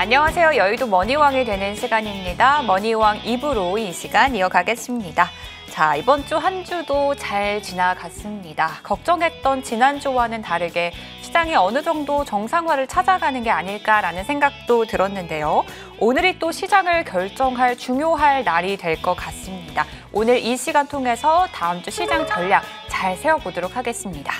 안녕하세요. 여의도 머니왕이 되는 시간입니다. 머니왕 2부로 이 시간 이어가겠습니다. 자, 이번 주 한 주도 잘 지나갔습니다. 걱정했던 지난주와는 다르게 시장이 어느 정도 정상화를 찾아가는 게 아닐까라는 생각도 들었는데요. 오늘이 또 시장을 결정할 중요할 날이 될 것 같습니다. 오늘 이 시간 통해서 다음 주 시장 전략 잘 세워보도록 하겠습니다.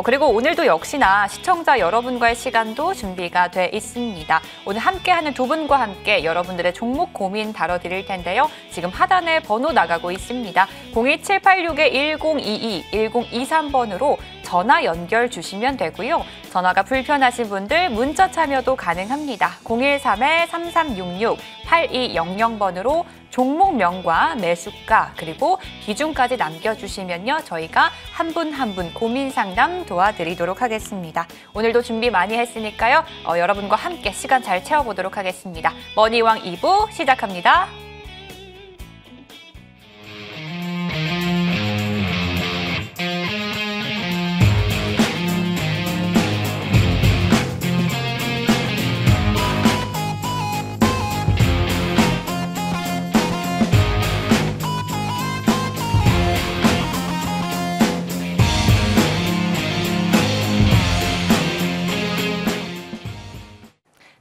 그리고 오늘도 역시나 시청자 여러분과의 시간도 준비가 돼 있습니다. 오늘 함께하는 두 분과 함께 여러분들의 종목 고민 다뤄드릴 텐데요. 지금 하단에 번호 나가고 있습니다. 02786-1022, 1023번으로 전화 연결 주시면 되고요. 전화가 불편하신 분들 문자 참여도 가능합니다. 013-3366, 8200번으로 종목명과 매수가 그리고 비중까지 남겨주시면요. 저희가 한 분 한 분 고민 상담 도와드리도록 하겠습니다. 오늘도 준비 많이 했으니까요. 여러분과 함께 시간 잘 채워보도록 하겠습니다. 머니왕 2부 시작합니다.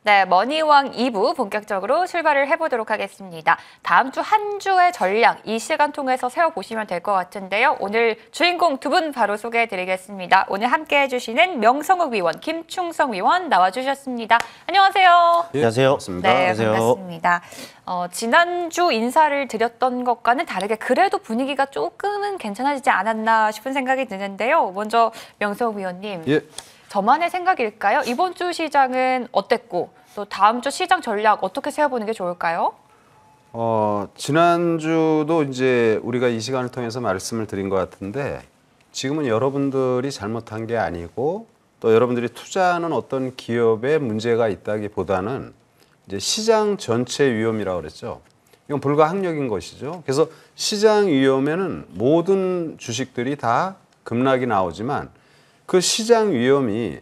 네, 머니왕 2부 본격적으로 출발을 해보도록 하겠습니다. 다음 주 한 주의 전략 이 시간 통해서 세워보시면 될 것 같은데요. 오늘 주인공 두 분 바로 소개해드리겠습니다. 오늘 함께해 주시는 명성욱 위원, 김충성 위원 나와주셨습니다. 안녕하세요. 예, 안녕하세요. 반갑습니다. 네, 안녕하세요. 반갑습니다. 지난주 인사를 드렸던 것과는 다르게 그래도 분위기가 조금은 괜찮아지지 않았나 싶은 생각이 드는데요. 먼저 명성욱 위원님. 예. 저만의 생각일까요? 이번 주 시장은 어땠고 또 다음 주 시장 전략 어떻게 세워보는 게 좋을까요? 지난주도 이제 우리가 이 시간을 통해서 말씀을 드린 것 같은데 지금은 여러분들이 잘못한 게 아니고 또 여러분들이 투자하는 어떤 기업에 문제가 있다기보다는 이제 시장 전체 위험이라고 그랬죠. 이건 불가항력인 것이죠. 그래서 시장 위험에는 모든 주식들이 다 급락이 나오지만 그 시장 위험이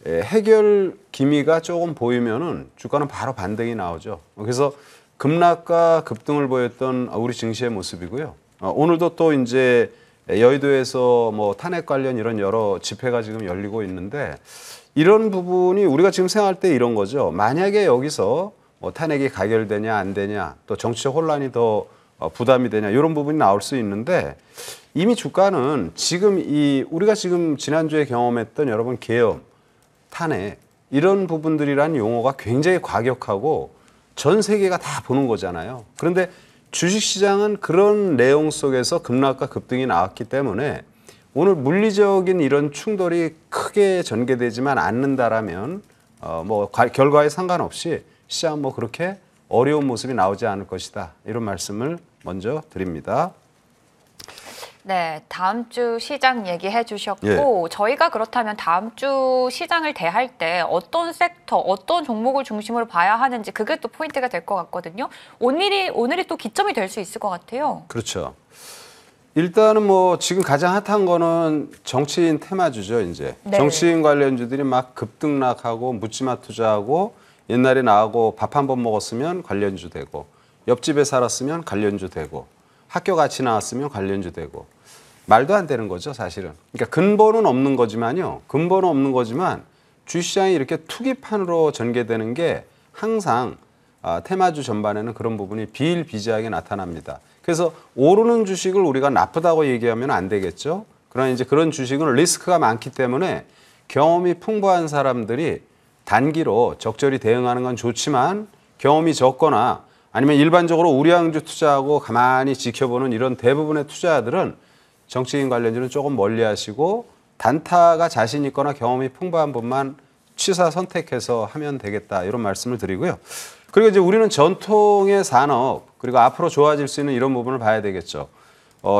해결 기미가 조금 보이면은 주가는 바로 반등이 나오죠. 그래서 급락과 급등을 보였던 우리 증시의 모습이고요. 오늘도 또 이제 여의도에서 뭐 탄핵 관련 이런 여러 집회가 지금 열리고 있는데 이런 부분이 우리가 지금 생각할 때 이런 거죠. 만약에 여기서 뭐 탄핵이 가결되냐 안 되냐 또 정치적 혼란이 더 부담이 되냐 이런 부분이 나올 수 있는데 이미 주가는 지금 우리가 지금 지난주에 경험했던 여러분 계엄, 탄핵 이런 부분들이란 용어가 굉장히 과격하고 전 세계가 다 보는 거잖아요. 그런데 주식시장은 그런 내용 속에서 급락과 급등이 나왔기 때문에 오늘 물리적인 이런 충돌이 크게 전개되지만 않는다라면 뭐 결과에 상관없이 시장 뭐 그렇게 어려운 모습이 나오지 않을 것이다. 이런 말씀을 먼저 드립니다. 네, 다음 주 시장 얘기해 주셨고 저희가 그렇다면 다음 주 시장을 대할 때 어떤 섹터, 어떤 종목을 중심으로 봐야 하는지 그게 또 포인트가 될 것 같거든요. 오늘이 또 기점이 될 수 있을 것 같아요. 그렇죠. 일단은 뭐 지금 가장 핫한 거는 정치인 테마주죠, 이제. 네. 정치인 관련주들이 막 급등락하고 묻지마 투자하고 옛날에 나하고 밥 한 번 먹었으면 관련주 되고 옆집에 살았으면 관련주 되고 학교 같이 나왔으면 관련주 되고 말도 안 되는 거죠, 사실은. 그러니까 근본은 없는 거지만요. 근본은 없는 거지만 주식시장이 이렇게 투기판으로 전개되는 게 항상 테마주 전반에는 그런 부분이 비일비재하게 나타납니다. 그래서 오르는 주식을 우리가 나쁘다고 얘기하면 안 되겠죠. 그러나 이제 그런 주식은 리스크가 많기 때문에 경험이 풍부한 사람들이 단기로 적절히 대응하는 건 좋지만 경험이 적거나 아니면 일반적으로 우량주 투자하고 가만히 지켜보는 이런 대부분의 투자자들은 정치인 관련주는 조금 멀리 하시고 단타가 자신 있거나 경험이 풍부한 분만 취사 선택해서 하면 되겠다 이런 말씀을 드리고요. 그리고 이제 우리는 전통의 산업 그리고 앞으로 좋아질 수 있는 이런 부분을 봐야 되겠죠.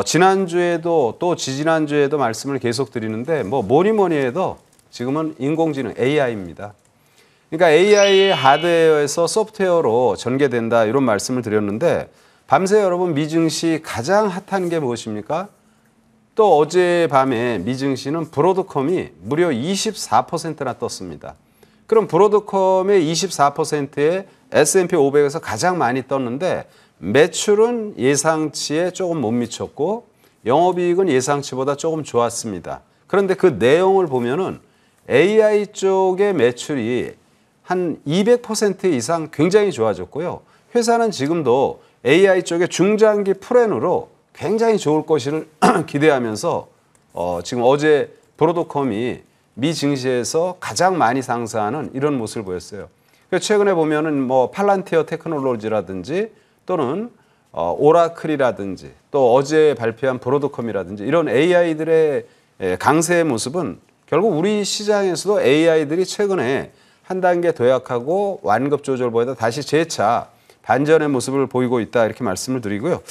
지난주에도 또 지지난주에도 말씀을 계속 드리는데 뭐니 해도 지금은 인공지능 AI입니다. 그러니까 AI의 하드웨어에서 소프트웨어로 전개된다 이런 말씀을 드렸는데 밤새 여러분 미증시 가장 핫한 게 무엇입니까? 또 어젯밤에 미증시는 브로드컴이 무려 24%나 떴습니다. 그럼 브로드컴의 24%의 S&P 500에서 가장 많이 떴는데 매출은 예상치에 조금 못 미쳤고 영업이익은 예상치보다 조금 좋았습니다. 그런데 그 내용을 보면은 AI 쪽의 매출이 한 200% 이상 굉장히 좋아졌고요. 회사는 지금도 AI 쪽의 중장기 플랜으로 굉장히 좋을 것을 기대하면서 지금 어제 브로드컴이 미 증시에서 가장 많이 상승하는 이런 모습을 보였어요. 최근에 보면은 뭐 팔란티어 테크놀로지라든지 또는 오라클이라든지 또 어제 발표한 브로드컴이라든지 이런 AI들의 강세의 모습은 결국 우리 시장에서도 AI들이 최근에 한 단계 도약하고 완급 조절 보이다 다시 재차 반전의 모습을 보이고 있다 이렇게 말씀을 드리고요.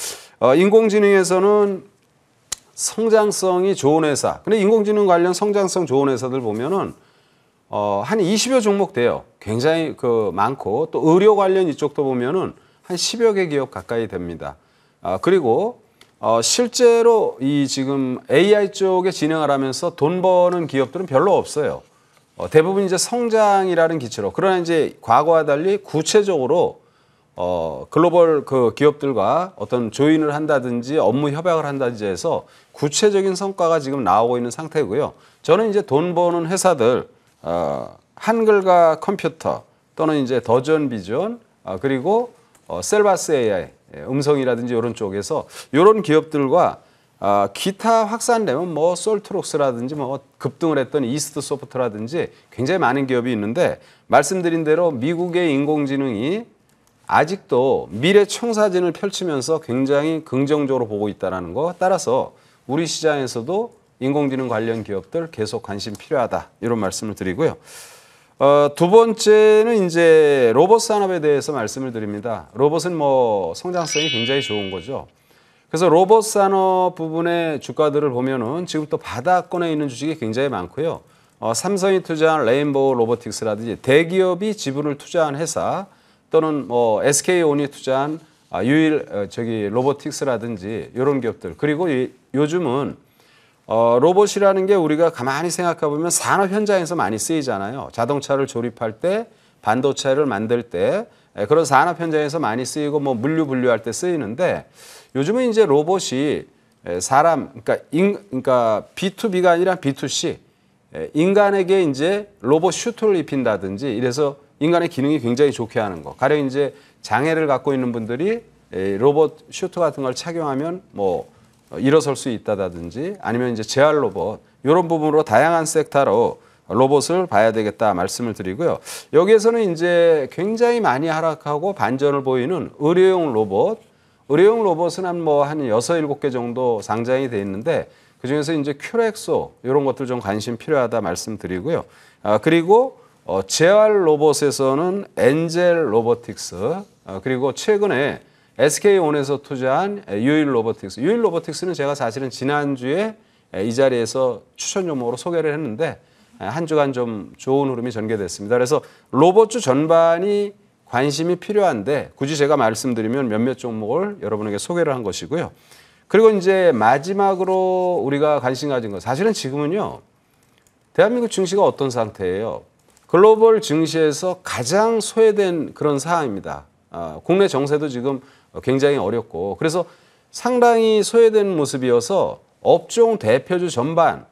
인공지능에서는 성장성이 좋은 회사. 근데 인공지능 관련 성장성 좋은 회사들 보면은 한 20여 종목 돼요. 굉장히 많고 또 의료 관련 이쪽도 보면은 한 10여 개 기업 가까이 됩니다. 그리고 실제로 이 지금 AI 쪽에 진행을 하면서 돈 버는 기업들은 별로 없어요. 대부분 이제 성장이라는 기초로. 그러나 이제 과거와 달리 구체적으로 글로벌 기업들과 어떤 조인을 한다든지 업무 협약을 한다든지 해서 구체적인 성과가 지금 나오고 있는 상태고요. 저는 이제 돈 버는 회사들, 한글과 컴퓨터 또는 이제 더전 비전 그리고 셀바스 AI, 음성이라든지 이런 쪽에서 이런 기업들과 기타 확산되면 뭐 솔트록스라든지 뭐 급등을 했던 이스트 소프트라든지 굉장히 많은 기업이 있는데 말씀드린 대로 미국의 인공지능이 아직도 미래 청사진을 펼치면서 굉장히 긍정적으로 보고 있다는 거 따라서 우리 시장에서도 인공지능 관련 기업들 계속 관심 필요하다 이런 말씀을 드리고요. 두 번째는 이제 로봇 산업에 대해서 말씀을 드립니다. 로봇은 뭐 성장성이 굉장히 좋은 거죠. 그래서 로봇 산업 부분의 주가들을 보면은 지금 또 바닥권에 있는 주식이 굉장히 많고요. 삼성이 투자한 레인보우 로보틱스라든지 대기업이 지분을 투자한 회사 또는 뭐 SK온이 투자한 로보틱스라든지 이런 기업들 그리고 요즘은 로봇이라는 게 우리가 가만히 생각해 보면 산업 현장에서 많이 쓰이잖아요. 자동차를 조립할 때, 반도체를 만들 때 그런 산업 현장에서 많이 쓰이고 뭐 물류 분류할 때 쓰이는데 요즘은 이제 로봇이 그러니까 B2B가 아니라 B2C 인간에게 이제 로봇 슈트를 입힌다든지 이래서 인간의 기능이 굉장히 좋게 하는 거. 가령 이제 장애를 갖고 있는 분들이 로봇 슈트 같은 걸 착용하면 뭐 일어설 수 있다든지 아니면 이제 재활 로봇 이런 부분으로 다양한 섹터로 로봇을 봐야 되겠다 말씀을 드리고요. 여기에서는 이제 굉장히 많이 하락하고 반전을 보이는 의료용 로봇. 의료용 로봇은 한 6, 7개 정도 상장이 돼 있는데 그중에서 이제 큐렉소 이런 것들 좀 관심 필요하다 말씀드리고요. 그리고 재활 로봇에서는 엔젤 로보틱스 그리고 최근에 SK온에서 투자한 유일 로보틱스. 유일 로보틱스는 제가 사실은 지난주에 이 자리에서 추천 종목으로 소개를 했는데 한 주간 좀 좋은 흐름이 전개됐습니다. 그래서 로봇주 전반이 관심이 필요한데 굳이 제가 말씀드리면 몇몇 종목을 여러분에게 소개를 한 것이고요. 그리고 이제 마지막으로 우리가 관심 가진 것 사실은 지금은요. 대한민국 증시가 어떤 상태예요? 글로벌 증시에서 가장 소외된 그런 상황입니다. 국내 정세도 지금 굉장히 어렵고 그래서 상당히 소외된 모습이어서 업종 대표주 전반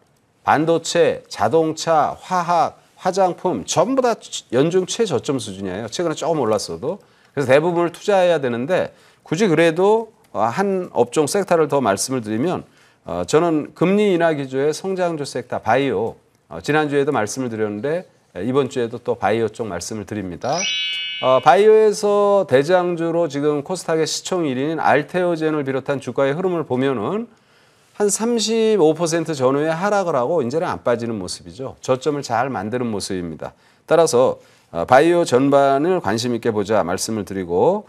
반도체, 자동차, 화학, 화장품 전부 다 연중 최저점 수준이에요. 최근에 조금 올랐어도. 그래서 대부분을 투자해야 되는데 굳이 그래도 한 업종 섹터를 더 말씀을 드리면 저는 금리 인하 기조의 성장주 섹터 바이오 지난주에도 말씀을 드렸는데 이번 주에도 또 바이오 쪽 말씀을 드립니다. 바이오에서 대장주로 지금 코스닥의 시총 1위인 알테오젠을 비롯한 주가의 흐름을 보면은 한 35% 전후에 하락을 하고 이제는 안 빠지는 모습이죠. 저점을 잘 만드는 모습입니다. 따라서 바이오 전반을 관심 있게 보자 말씀을 드리고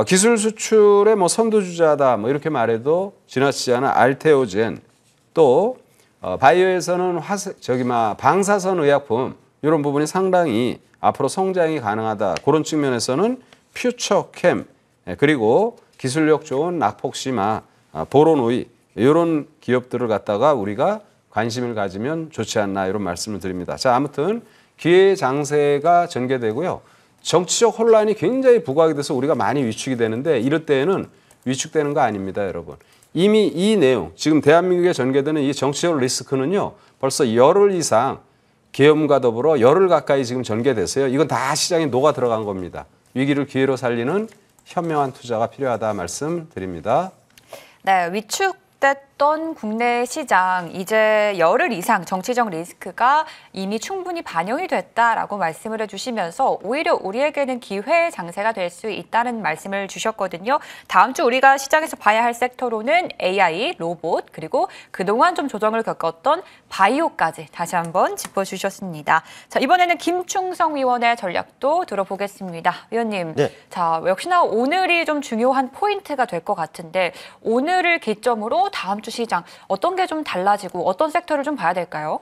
기술 수출의 뭐 선두주자다 뭐 이렇게 말해도 지나치지 않은 알테오젠 또 바이오에서는 방사선 의약품 이런 부분이 상당히 앞으로 성장이 가능하다. 그런 측면에서는 퓨처캠 그리고 기술력 좋은 낙폭시마, 보로노이 이런 기업들을 갖다가 우리가 관심을 가지면 좋지 않나 이런 말씀을 드립니다. 자, 아무튼 기회 장세가 전개되고요. 정치적 혼란이 굉장히 부각이 돼서 우리가 많이 위축이 되는데 이럴 때에는 위축되는 거 아닙니다, 여러분. 이미 이 내용, 지금 대한민국에 전개되는 이 정치적 리스크는요. 벌써 열흘 이상 계엄과 더불어 열흘 가까이 지금 전개됐어요. 이건 다 시장에 녹아 들어간 겁니다. 위기를 기회로 살리는 현명한 투자가 필요하다 말씀드립니다. 네, 위축됐던 국내 시장 이제 열흘 이상 정치적 리스크가 이미 충분히 반영이 됐다라고 말씀을 해주시면서 오히려 우리에게는 기회 장세가 될 수 있다는 말씀을 주셨거든요. 다음 주 우리가 시장에서 봐야 할 섹터로는 AI, 로봇, 그리고 그동안 좀 조정을 겪었던 바이오까지 다시 한번 짚어주셨습니다. 자, 이번에는 김충성 위원의 전략도 들어보겠습니다. 위원님, 네. 자, 역시나 오늘이 좀 중요한 포인트가 될 것 같은데 오늘을 기점으로 다음 주 시장 어떤 게 좀 달라지고 어떤 섹터를 좀 봐야 될까요?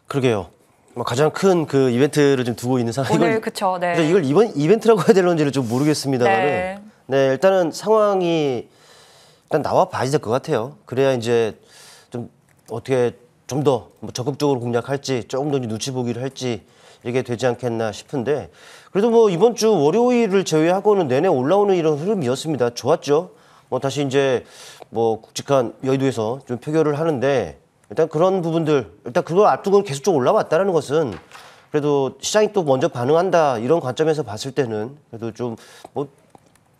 그러게요. 가장 큰 그 이벤트를 좀 두고 있는 상황. 오늘 그쵸. 네. 이걸 이번 이벤트라고 해야 될런지는 좀 모르겠습니다만은. 네, 일단은 상황이 일단 나와 봐야 될 것 같아요. 그래야 이제 좀 어떻게 좀 더 적극적으로 공략할지 조금 더 눈치 보기를 할지 이게 되지 않겠나 싶은데 그래도 뭐 이번 주 월요일을 제외하고는 내내 올라오는 이런 흐름이었습니다. 좋았죠. 다시 이제 굵직한 여의도에서 좀 표결을 하는데 일단 그런 부분들 일단 그걸 앞두고 계속적으로 올라왔다는 것은 그래도 시장이 또 먼저 반응한다 이런 관점에서 봤을 때는 그래도 좀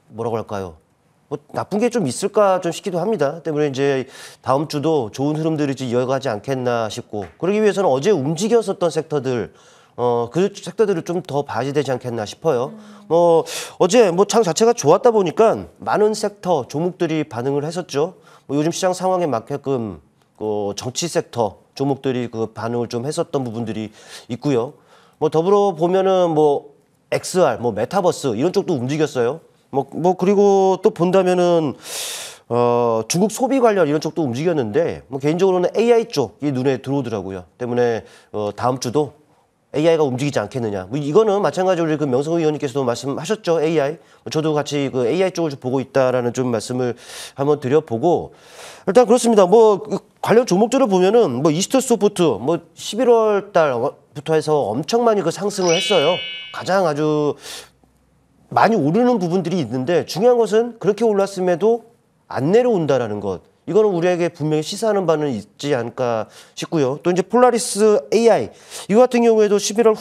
뭐라고 할까요? 나쁜 게 좀 있을까 좀 싶기도 합니다. 때문에 이제 다음 주도 좋은 흐름들이 이어가지 않겠나 싶고 그러기 위해서는 어제 움직였었던 섹터들 그 섹터들을 좀 더 봐야 되지 않겠나 싶어요. 어제 장 자체가 좋았다 보니까 많은 섹터 조목들이 반응을 했었죠. 요즘 시장 상황에 맞게끔 정치 섹터 조목들이 그 반응을 좀 했었던 부분들이 있고요. 더불어 보면은 XR, 메타버스 이런 쪽도 움직였어요. 그리고 또 본다면은 중국 소비 관련 이런 쪽도 움직였는데 개인적으로는 AI 쪽이 눈에 들어오더라고요. 때문에 다음 주도 AI가 움직이지 않겠느냐. 이거는 마찬가지로 우리 그 명성호 의원님께서도 말씀하셨죠. AI. 저도 같이 그 AI 쪽을 좀 보고 있다라는 좀 말씀을 한번 드려보고 일단 그렇습니다. 관련 조목들을 보면은 이스트 소프트 11월 달부터 해서 엄청 많이 그 상승을 했어요. 가장 아주 많이 오르는 부분들이 있는데 중요한 것은 그렇게 올랐음에도 안 내려온다라는 것. 이거는 우리에게 분명히 시사하는 바는 있지 않을까 싶고요. 또 이제 폴라리스 AI 이거 같은 경우에도 11월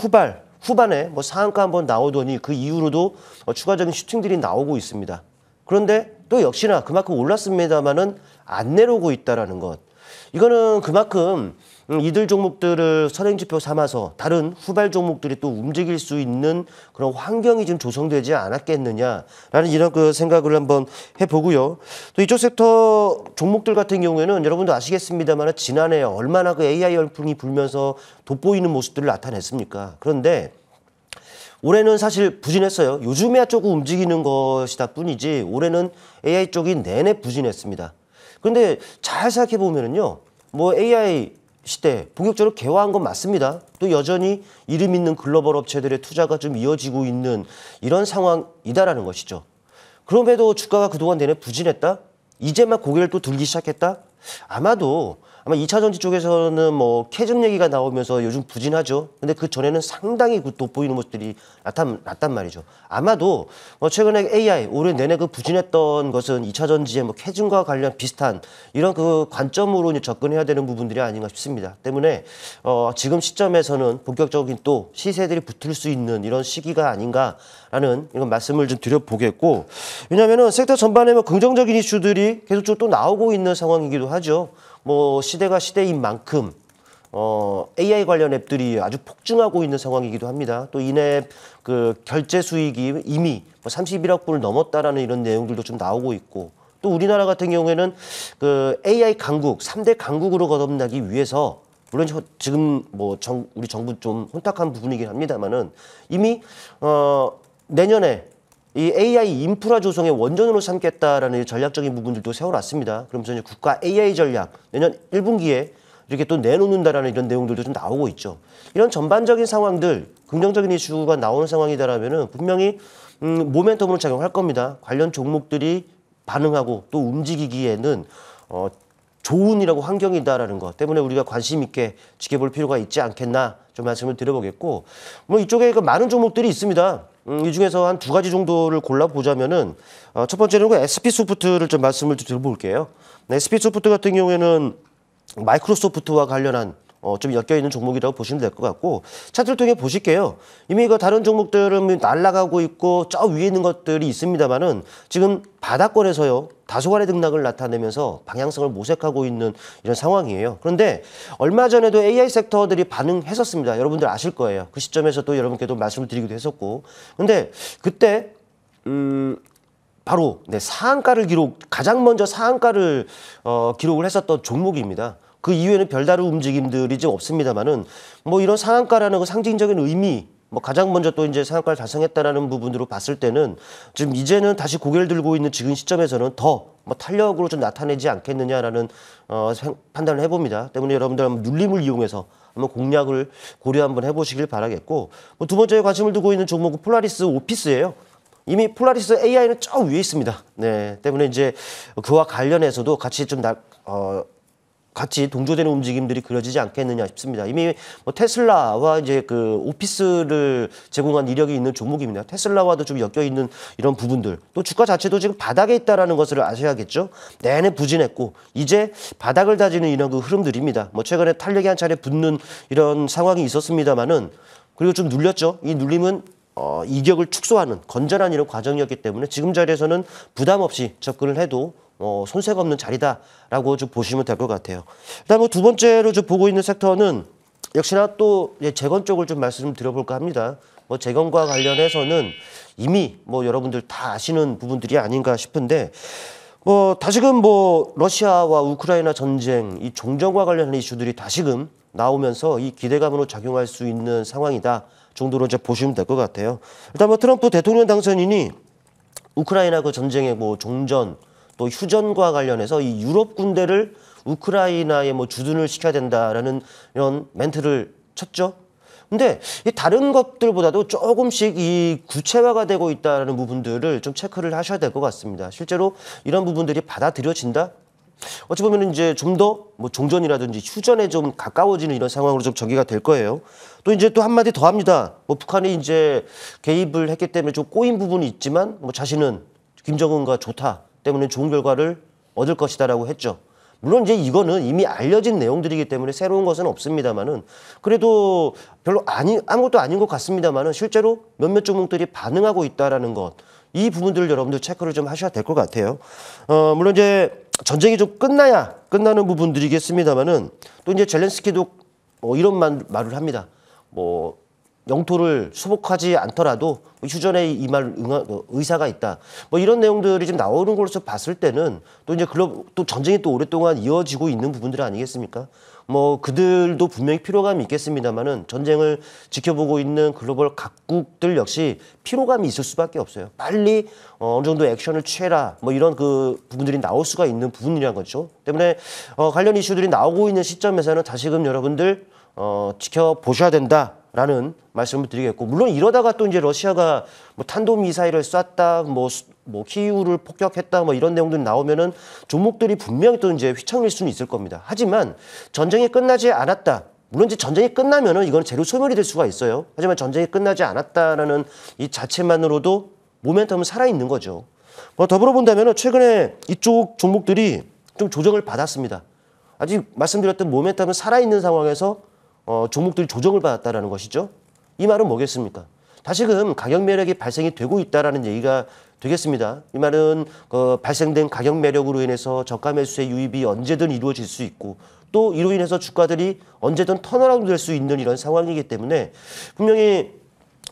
후반에 상한가 한번 나오더니 그 이후로도 추가적인 슈팅들이 나오고 있습니다. 그런데 또 역시나 그만큼 올랐습니다만은 안 내려오고 있다라는 것. 이거는 그만큼 이들 종목들을 선행지표 삼아서 다른 후발 종목들이 또 움직일 수 있는 그런 환경이 지금 조성되지 않았겠느냐라는 이런 그 생각을 한번 해보고요. 또 이쪽 섹터 종목들 같은 경우에는 여러분도 아시겠습니다만 지난해 얼마나 그 AI 열풍이 불면서 돋보이는 모습들을 나타냈습니까? 그런데 올해는 사실 부진했어요. 요즘에야 조금 움직이는 것이다 뿐이지 올해는 AI 쪽이 내내 부진했습니다. 그런데 잘 생각해 보면은요, AI 시대 본격적으로 개화한 건 맞습니다. 또 여전히 이름 있는 글로벌 업체들의 투자가 좀 이어지고 있는 이런 상황이다라는 것이죠. 그럼에도 주가가 그동안 내내 부진했다? 이제만 고개를 또 들기 시작했다? 아마 2차 전지 쪽에서는 캐즘 얘기가 나오면서 요즘 부진하죠. 근데 그 전에는 상당히 돋보이는 모습들이 났단 말이죠. 아마도 최근에 AI 올해 내내 그 부진했던 것은 2차 전지의 캐즘과 관련 비슷한 이런 그 관점으로 이제 접근해야 되는 부분들이 아닌가 싶습니다. 때문에 지금 시점에서는 본격적인 또 시세들이 붙을 수 있는 이런 시기가 아닌가라는 이런 말씀을 좀 드려보겠고, 왜냐하면은 섹터 전반에 긍정적인 이슈들이 계속적으로 또 나오고 있는 상황이기도 하죠. 시대가 시대인 만큼 AI 관련 앱들이 아주 폭증하고 있는 상황이기도 합니다. 또 이내 그 결제 수익이 이미 31억 불을 넘었다라는 이런 내용들도 좀 나오고 있고, 또 우리나라 같은 경우에는 그 AI 강국 3대 강국으로 거듭나기 위해서 물론 지금 우리 정부 좀 혼탁한 부분이긴 합니다만은 이미 내년에 이 AI 인프라 조성의 원전으로 삼겠다라는 전략적인 부분들도 세워놨습니다. 그러면서 이제 국가 AI 전략 내년 1분기에 이렇게 또 내놓는다라는 이런 내용들도 좀 나오고 있죠. 이런 전반적인 상황들, 긍정적인 이슈가 나오는 상황이다라면은 분명히 모멘텀으로 작용할 겁니다. 관련 종목들이 반응하고 또 움직이기에는 좋은이라고 환경이다라는 것 때문에 우리가 관심 있게 지켜볼 필요가 있지 않겠나 좀 말씀을 드려보겠고, 뭐 이쪽에 많은 종목들이 있습니다. 이 중에서 한 2가지 정도를 골라보자면은 첫 번째는 그 SP소프트를 좀 말씀을 드려볼게요. 네, SP소프트 같은 경우에는 마이크로소프트와 관련한 좀 엮여있는 종목이라고 보시면 될 것 같고, 차트를 통해 보실게요. 이미 그 다른 종목들은 날아가고 있고 저 위에 있는 것들이 있습니다만은 지금 바닥권에서요 다소간의 등락을 나타내면서 방향성을 모색하고 있는 이런 상황이에요. 그런데 얼마 전에도 AI 섹터들이 반응했었습니다. 여러분들 아실 거예요. 그 시점에서 또 여러분께도 말씀을 드리기도 했었고, 근데 그때 바로 상한가를 가장 먼저 상한가를 기록을 했었던 종목입니다. 그 이후에는 별다른 움직임들이 좀 없습니다만은 뭐 이런 상한가라는 그 상징적인 의미, 뭐 가장 먼저 또 이제 상한가를 달성했다라는 부분으로 봤을 때는 지금 이제는 다시 고개를 들고 있는 지금 시점에서는 더 뭐 탄력으로 좀 나타내지 않겠느냐라는 판단을 해봅니다. 때문에 여러분들 한번 눌림을 이용해서 한번 공략을 고려 한번 해보시길 바라겠고, 뭐 두 번째 관심을 두고 있는 종목은 폴라리스 오피스예요. 이미 폴라리스 AI는 저 위에 있습니다. 네, 때문에 이제 그와 관련해서도 같이 좀 같이 동조되는 움직임들이 그려지지 않겠느냐 싶습니다. 이미 뭐 테슬라와 이제 그 오피스를 제공한 이력이 있는 종목입니다. 테슬라와도 좀 엮여 있는 이런 부분들. 또 주가 자체도 지금 바닥에 있다라는 것을 아셔야겠죠. 내내 부진했고 이제 바닥을 다지는 이런 그 흐름들입니다. 뭐 최근에 탄력이 한 차례 붙는 이런 상황이 있었습니다만은, 그리고 좀 눌렸죠. 이 눌림은 이격을 축소하는 건전한 이런 과정이었기 때문에 지금 자리에서는 부담 없이 접근을 해도 손색 없는 자리다라고 좀 보시면 될 것 같아요. 일단 뭐 두 번째로 좀 보고 있는 섹터는 역시나 또 재건 쪽을 좀 말씀드려볼까 합니다. 뭐 재건과 관련해서는 이미 뭐 여러분들 다 아시는 부분들이 아닌가 싶은데, 뭐 다시금 뭐 러시아와 우크라이나 전쟁, 이 종전과 관련한 이슈들이 다시금 나오면서 이 기대감으로 작용할 수 있는 상황이다 정도로 이제 보시면 될 것 같아요. 일단 뭐 트럼프 대통령 당선인이 우크라이나 그 전쟁의 뭐 종전 또 휴전과 관련해서 이 유럽 군대를 우크라이나에 뭐 주둔을 시켜야 된다라는 이런 멘트를 쳤죠. 근데 이 다른 것들보다도 조금씩 이 구체화가 되고 있다는 부분들을 좀 체크를 하셔야 될 것 같습니다. 실제로 이런 부분들이 받아들여진다? 어찌 보면 이제 좀 더 뭐 종전이라든지 휴전에 좀 가까워지는 이런 상황으로 좀 전개가 될 거예요. 또 이제 또 한마디 더 합니다. 뭐 북한이 이제 개입을 했기 때문에 좀 꼬인 부분이 있지만 뭐 자신은 김정은과 좋다 때문에 좋은 결과를 얻을 것이다라고 했죠. 물론 이제 이거는 이미 알려진 내용들이기 때문에 새로운 것은 없습니다만은, 그래도 별로 아무것도 아닌 것 같습니다만은 실제로 몇몇 종목들이 반응하고 있다라는 것, 이 부분들을 여러분들 체크를 좀 하셔야 될 것 같아요. 물론 이제 전쟁이 좀 끝나야 끝나는 부분들이겠습니다만은 또 이제 젤렌스키도 이런 말을 합니다. 뭐 영토를 수복하지 않더라도 휴전에 임할 의사가 있다. 뭐 이런 내용들이 좀 나오는 걸로서 봤을 때는 또 이제 또 전쟁이 또 오랫동안 이어지고 있는 부분들 아니겠습니까? 뭐 그들도 분명히 피로감이 있겠습니다만은 전쟁을 지켜보고 있는 글로벌 각국들 역시 피로감이 있을 수밖에 없어요. 빨리 어느 정도 액션을 취해라. 뭐 이런 그 부분들이 나올 수가 있는 부분이란 거죠. 때문에 관련 이슈들이 나오고 있는 시점에서는 다시금 여러분들 지켜보셔야 된다라는 말씀을 드리겠고, 물론 이러다가 또 이제 러시아가 뭐 탄도미사일을 쐈다, 뭐 키이우를 폭격했다, 뭐 이런 내용들이 나오면은 종목들이 분명히 또 이제 휘청일 수는 있을 겁니다. 하지만 전쟁이 끝나지 않았다. 물론 이제 전쟁이 끝나면은 이건 재료 소멸이 될 수가 있어요. 하지만 전쟁이 끝나지 않았다라는 이 자체만으로도 모멘텀은 살아있는 거죠. 더불어 본다면은 최근에 이쪽 종목들이 좀 조정을 받았습니다. 아직 말씀드렸던 모멘텀은 살아있는 상황에서 종목들이 조정을 받았다라는 것이죠. 이 말은 뭐겠습니까? 다시금 가격 매력이 발생이 되고 있다라는 얘기가 되겠습니다. 이 말은 발생된 가격 매력으로 인해서 저가 매수의 유입이 언제든 이루어질 수 있고, 또 이로 인해서 주가들이 언제든 턴어라운드 될 수 있는 이런 상황이기 때문에 분명히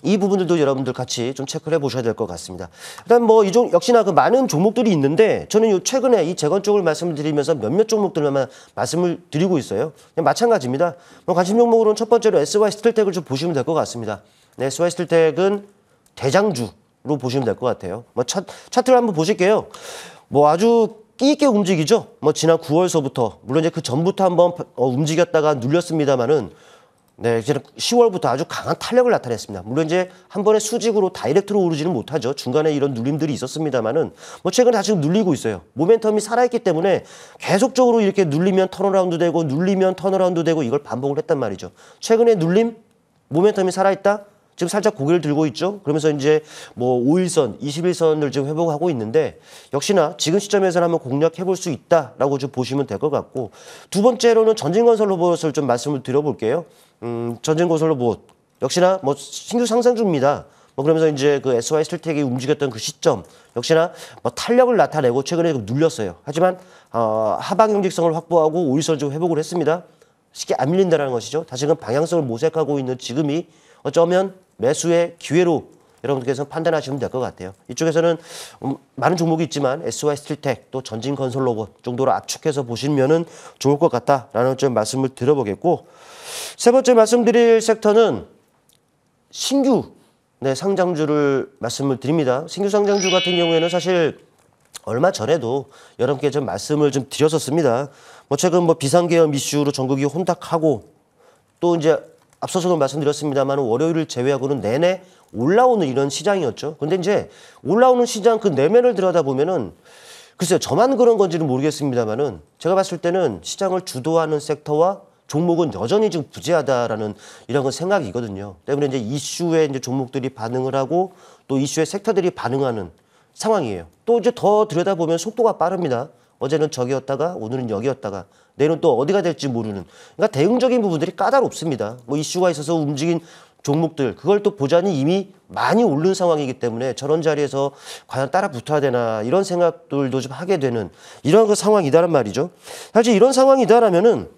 이 부분들도 여러분들 같이 좀 체크를 해보셔야 될 것 같습니다. 일단 뭐 역시나 그 많은 종목들이 있는데 저는 요 최근에 이 재건 쪽을 말씀을 드리면서 몇몇 종목들만 말씀을 드리고 있어요. 그냥 마찬가지입니다. 뭐 관심 종목으로는 첫 번째로 SY스틸텍을 좀 보시면 될 것 같습니다. 네, SY스틸텍은 대장주로 보시면 될 것 같아요. 뭐 차트를 한번 보실게요. 뭐 아주 끼 있게 움직이죠. 뭐 지난 9월서부터 물론 이제 그 전부터 한번 움직였다가 눌렸습니다만은 네, 이제 10월부터 아주 강한 탄력을 나타냈습니다. 물론 이제 한 번에 수직으로 다이렉트로 오르지는 못하죠. 중간에 이런 눌림들이 있었습니다만은 뭐 최근에 다시 눌리고 있어요. 모멘텀이 살아있기 때문에 계속적으로 이렇게 눌리면 턴어라운드 되고 눌리면 턴어라운드 되고 이걸 반복을 했단 말이죠. 최근에 눌림, 모멘텀이 살아있다. 지금 살짝 고개를 들고 있죠. 그러면서 이제 뭐 5일선, 21선을 지금 회복하고 있는데 역시나 지금 시점에서는 한번 공략해 볼 수 있다라고 좀 보시면 될 것 같고 두 번째로는 전진건설 로봇을 좀 말씀을 드려볼게요. 전진건설 로봇 역시나 뭐 신규 상장 중입니다. 뭐 그러면서 이제 그 SY 스틸텍이 움직였던 그 시점 역시나 뭐 탄력을 나타내고 최근에 눌렸어요. 하지만 하방 경직성을 확보하고 5일선 좀 회복을 했습니다. 쉽게 안 밀린다는 것이죠. 다시금 방향성을 모색하고 있는 지금이 어쩌면 매수의 기회로 여러분들께서 판단하시면 될 것 같아요. 이쪽에서는 많은 종목이 있지만 SY 스틸텍 또 전진건설 로봇 정도로 압축해서 보시면 좋을 것 같다라는 좀 말씀을 드려보겠고 세 번째 말씀드릴 섹터는 신규 상장주를 말씀을 드립니다. 신규 상장주 같은 경우에는 사실 얼마 전에도 여러분께 좀 말씀을 좀 드렸었습니다. 뭐 최근 뭐 비상계엄 이슈로 전국이 혼탁하고 또 이제 앞서서도 말씀드렸습니다만 월요일을 제외하고는 내내 올라오는 이런 시장이었죠. 근데 이제 올라오는 시장 그 내면을 들여다보면은 글쎄요, 저만 그런 건지는 모르겠습니다만은 제가 봤을 때는 시장을 주도하는 섹터와 종목은 여전히 지금 부재하다라는 이런 건 생각이거든요. 때문에 이제 이슈에 이제 종목들이 반응을 하고 또 이슈의 섹터들이 반응하는 상황이에요. 또 이제 더 들여다보면 속도가 빠릅니다. 어제는 저기였다가 오늘은 여기였다가 내일은 또 어디가 될지 모르는 그러니까 대응적인 부분들이 까다롭습니다. 뭐 이슈가 있어서 움직인 종목들 그걸 또 보자니 이미 많이 오른 상황이기 때문에 저런 자리에서 과연 따라 붙어야 되나 이런 생각들도 좀 하게 되는 이런 그 상황이다란 말이죠. 사실 이런 상황이다라면은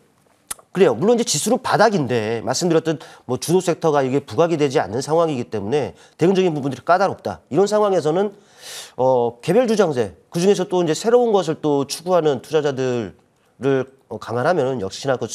그래요. 물론 이제 지수는 바닥인데 말씀드렸던 뭐 주도 섹터가 이게 부각이 되지 않는 상황이기 때문에 대응적인 부분들이 까다롭다. 이런 상황에서는 개별 주장세 그중에서 또 이제 새로운 것을 또 추구하는 투자자들을 감안하면 역시나 그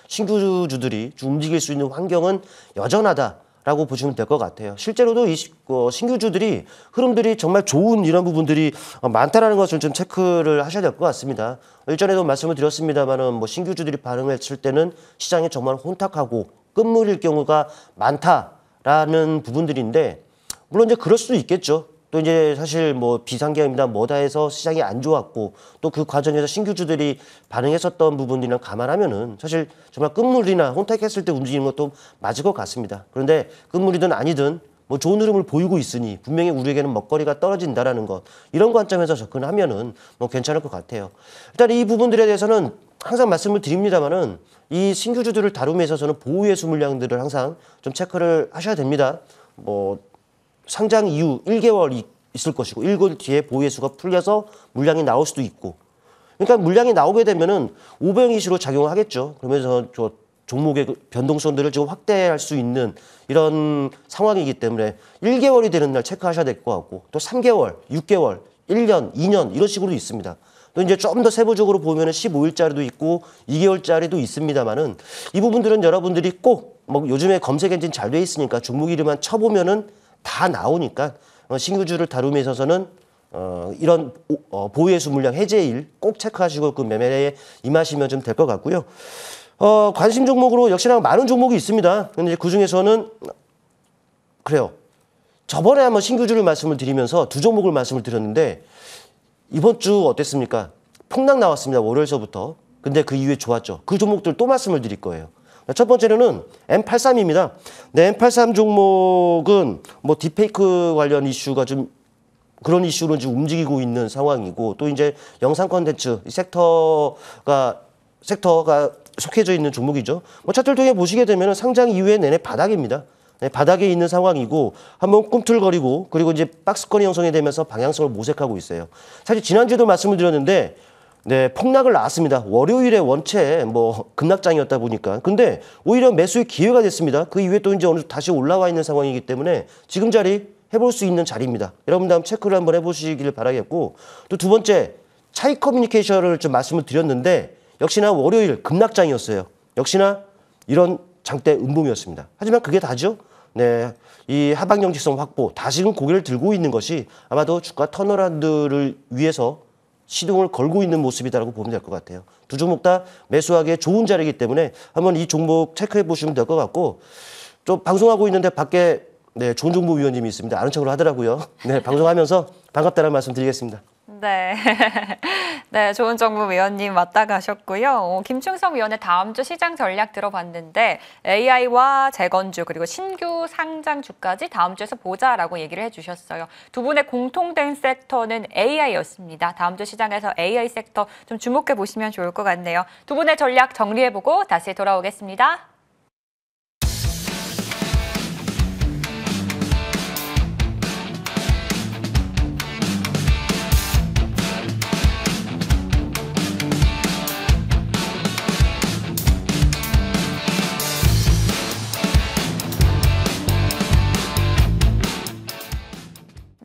신규주들이 움직일 수 있는 환경은 여전하다라고 보시면 될 것 같아요. 실제로도 이 신규주들이 흐름들이 정말 좋은 이런 부분들이 많다라는 것을 좀 체크를 하셔야 될 것 같습니다. 일전에도 말씀을 드렸습니다만은 뭐 신규주들이 반응했을 때는 시장이 정말 혼탁하고 끝물일 경우가 많다라는 부분들인데 물론 이제 그럴 수도 있겠죠. 또 이제 사실 뭐 비상계엄이나 뭐다 해서 시장이 안 좋았고 또 그 과정에서 신규주들이 반응했었던 부분이랑 감안하면은 사실 정말 끝물이나 혼탁했을 때 움직이는 것도 맞을 것 같습니다. 그런데 끝물이든 아니든 뭐 좋은 흐름을 보이고 있으니 분명히 우리에게는 먹거리가 떨어진다라는 것 이런 관점에서 접근하면은 뭐 괜찮을 것 같아요. 일단 이 부분들에 대해서는 항상 말씀을 드립니다만은 이 신규주들을 다룸에 있어서는 보유예수 물량들을 항상 좀 체크를 하셔야 됩니다. 뭐 상장 이후 1개월 있을 것이고 1개월 뒤에 보유예수가 풀려서 물량이 나올 수도 있고 그러니까 물량이 나오게 되면은 오병 이슈로 작용을 하겠죠. 그러면서 저 종목의 그 변동성들을 지금 확대할 수 있는 이런 상황이기 때문에 1개월이 되는 날 체크하셔야 될 것 같고 또 3개월, 6개월, 1년, 2년 이런 식으로 있습니다. 또 이제 좀 더 세부적으로 보면은 15일짜리도 있고 2개월짜리도 있습니다만은 이 부분들은 여러분들이 꼭 뭐 요즘에 검색 엔진 잘 돼 있으니까 종목 이름만 쳐보면은 다 나오니까 신규주를 다룸에 있어서는 이런 보유예수 물량 해제일 꼭 체크하시고 그 매매에 임하시면 좀 될 것 같고요. 관심 종목으로 역시나 많은 종목이 있습니다. 근데 그 중에서는 그래요. 저번에 한번 신규주를 말씀을 드리면서 두 종목을 말씀을 드렸는데 이번 주 어땠습니까? 폭락 나왔습니다. 월요일서부터. 근데 그 이후에 좋았죠. 그 종목들 또 말씀을 드릴 거예요. 첫 번째로는 M83입니다. 네, M83 종목은 뭐 딥페이크 관련 이슈가 좀 그런 이슈로 지금 움직이고 있는 상황이고 또 이제 영상 콘텐츠 섹터가 속해져 있는 종목이죠. 뭐 차트를 통해 보시게 되면 상장 이후에 내내 바닥입니다. 네, 바닥에 있는 상황이고 한번 꿈틀거리고 그리고 이제 박스권이 형성이 되면서 방향성을 모색하고 있어요. 사실 지난주에도 말씀을 드렸는데 네, 폭락을 나왔습니다. 월요일에 원체 뭐 급락장이었다 보니까. 근데 오히려 매수의 기회가 됐습니다. 그 이후에 또 이제 어느 정도 다시 올라와 있는 상황이기 때문에 지금 자리 해볼 수 있는 자리입니다. 여러분들 한번 체크를 한번 해보시길 바라겠고 또 두 번째 차이 커뮤니케이션을 좀 말씀을 드렸는데 역시나 월요일 급락장이었어요. 역시나 이런 장대 음봉이었습니다. 하지만 그게 다죠. 네, 이 하방 경직성 확보 다시금 고개를 들고 있는 것이 아마도 주가 턴어라운드를 위해서 시동을 걸고 있는 모습이다라고 보면 될 것 같아요. 두 종목 다 매수하기에 좋은 자리이기 때문에 한번 이 종목 체크해 보시면 될 것 같고 좀 방송하고 있는데 밖에 네, 조은종부 위원님이 있습니다. 아는 척을 하더라고요. 네, 방송하면서 반갑다는 말씀 드리겠습니다. 네. 네, 조은정부 위원님 왔다 가셨고요. 김충성 위원의 다음 주 시장 전략 들어봤는데 AI와 재건주 그리고 신규 상장주까지 다음 주에서 보자라고 얘기를 해주셨어요. 두 분의 공통된 섹터는 AI였습니다. 다음 주 시장에서 AI 섹터 좀 주목해 보시면 좋을 것 같네요. 두 분의 전략 정리해보고 다시 돌아오겠습니다.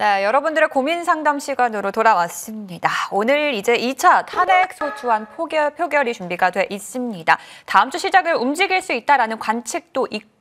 네, 여러분들의 고민 상담 시간으로 돌아왔습니다. 오늘 이제 2차 탄핵 소추안 표결이 준비가 돼 있습니다. 다음 주 시작을 움직일 수 있다라는 관측도 있고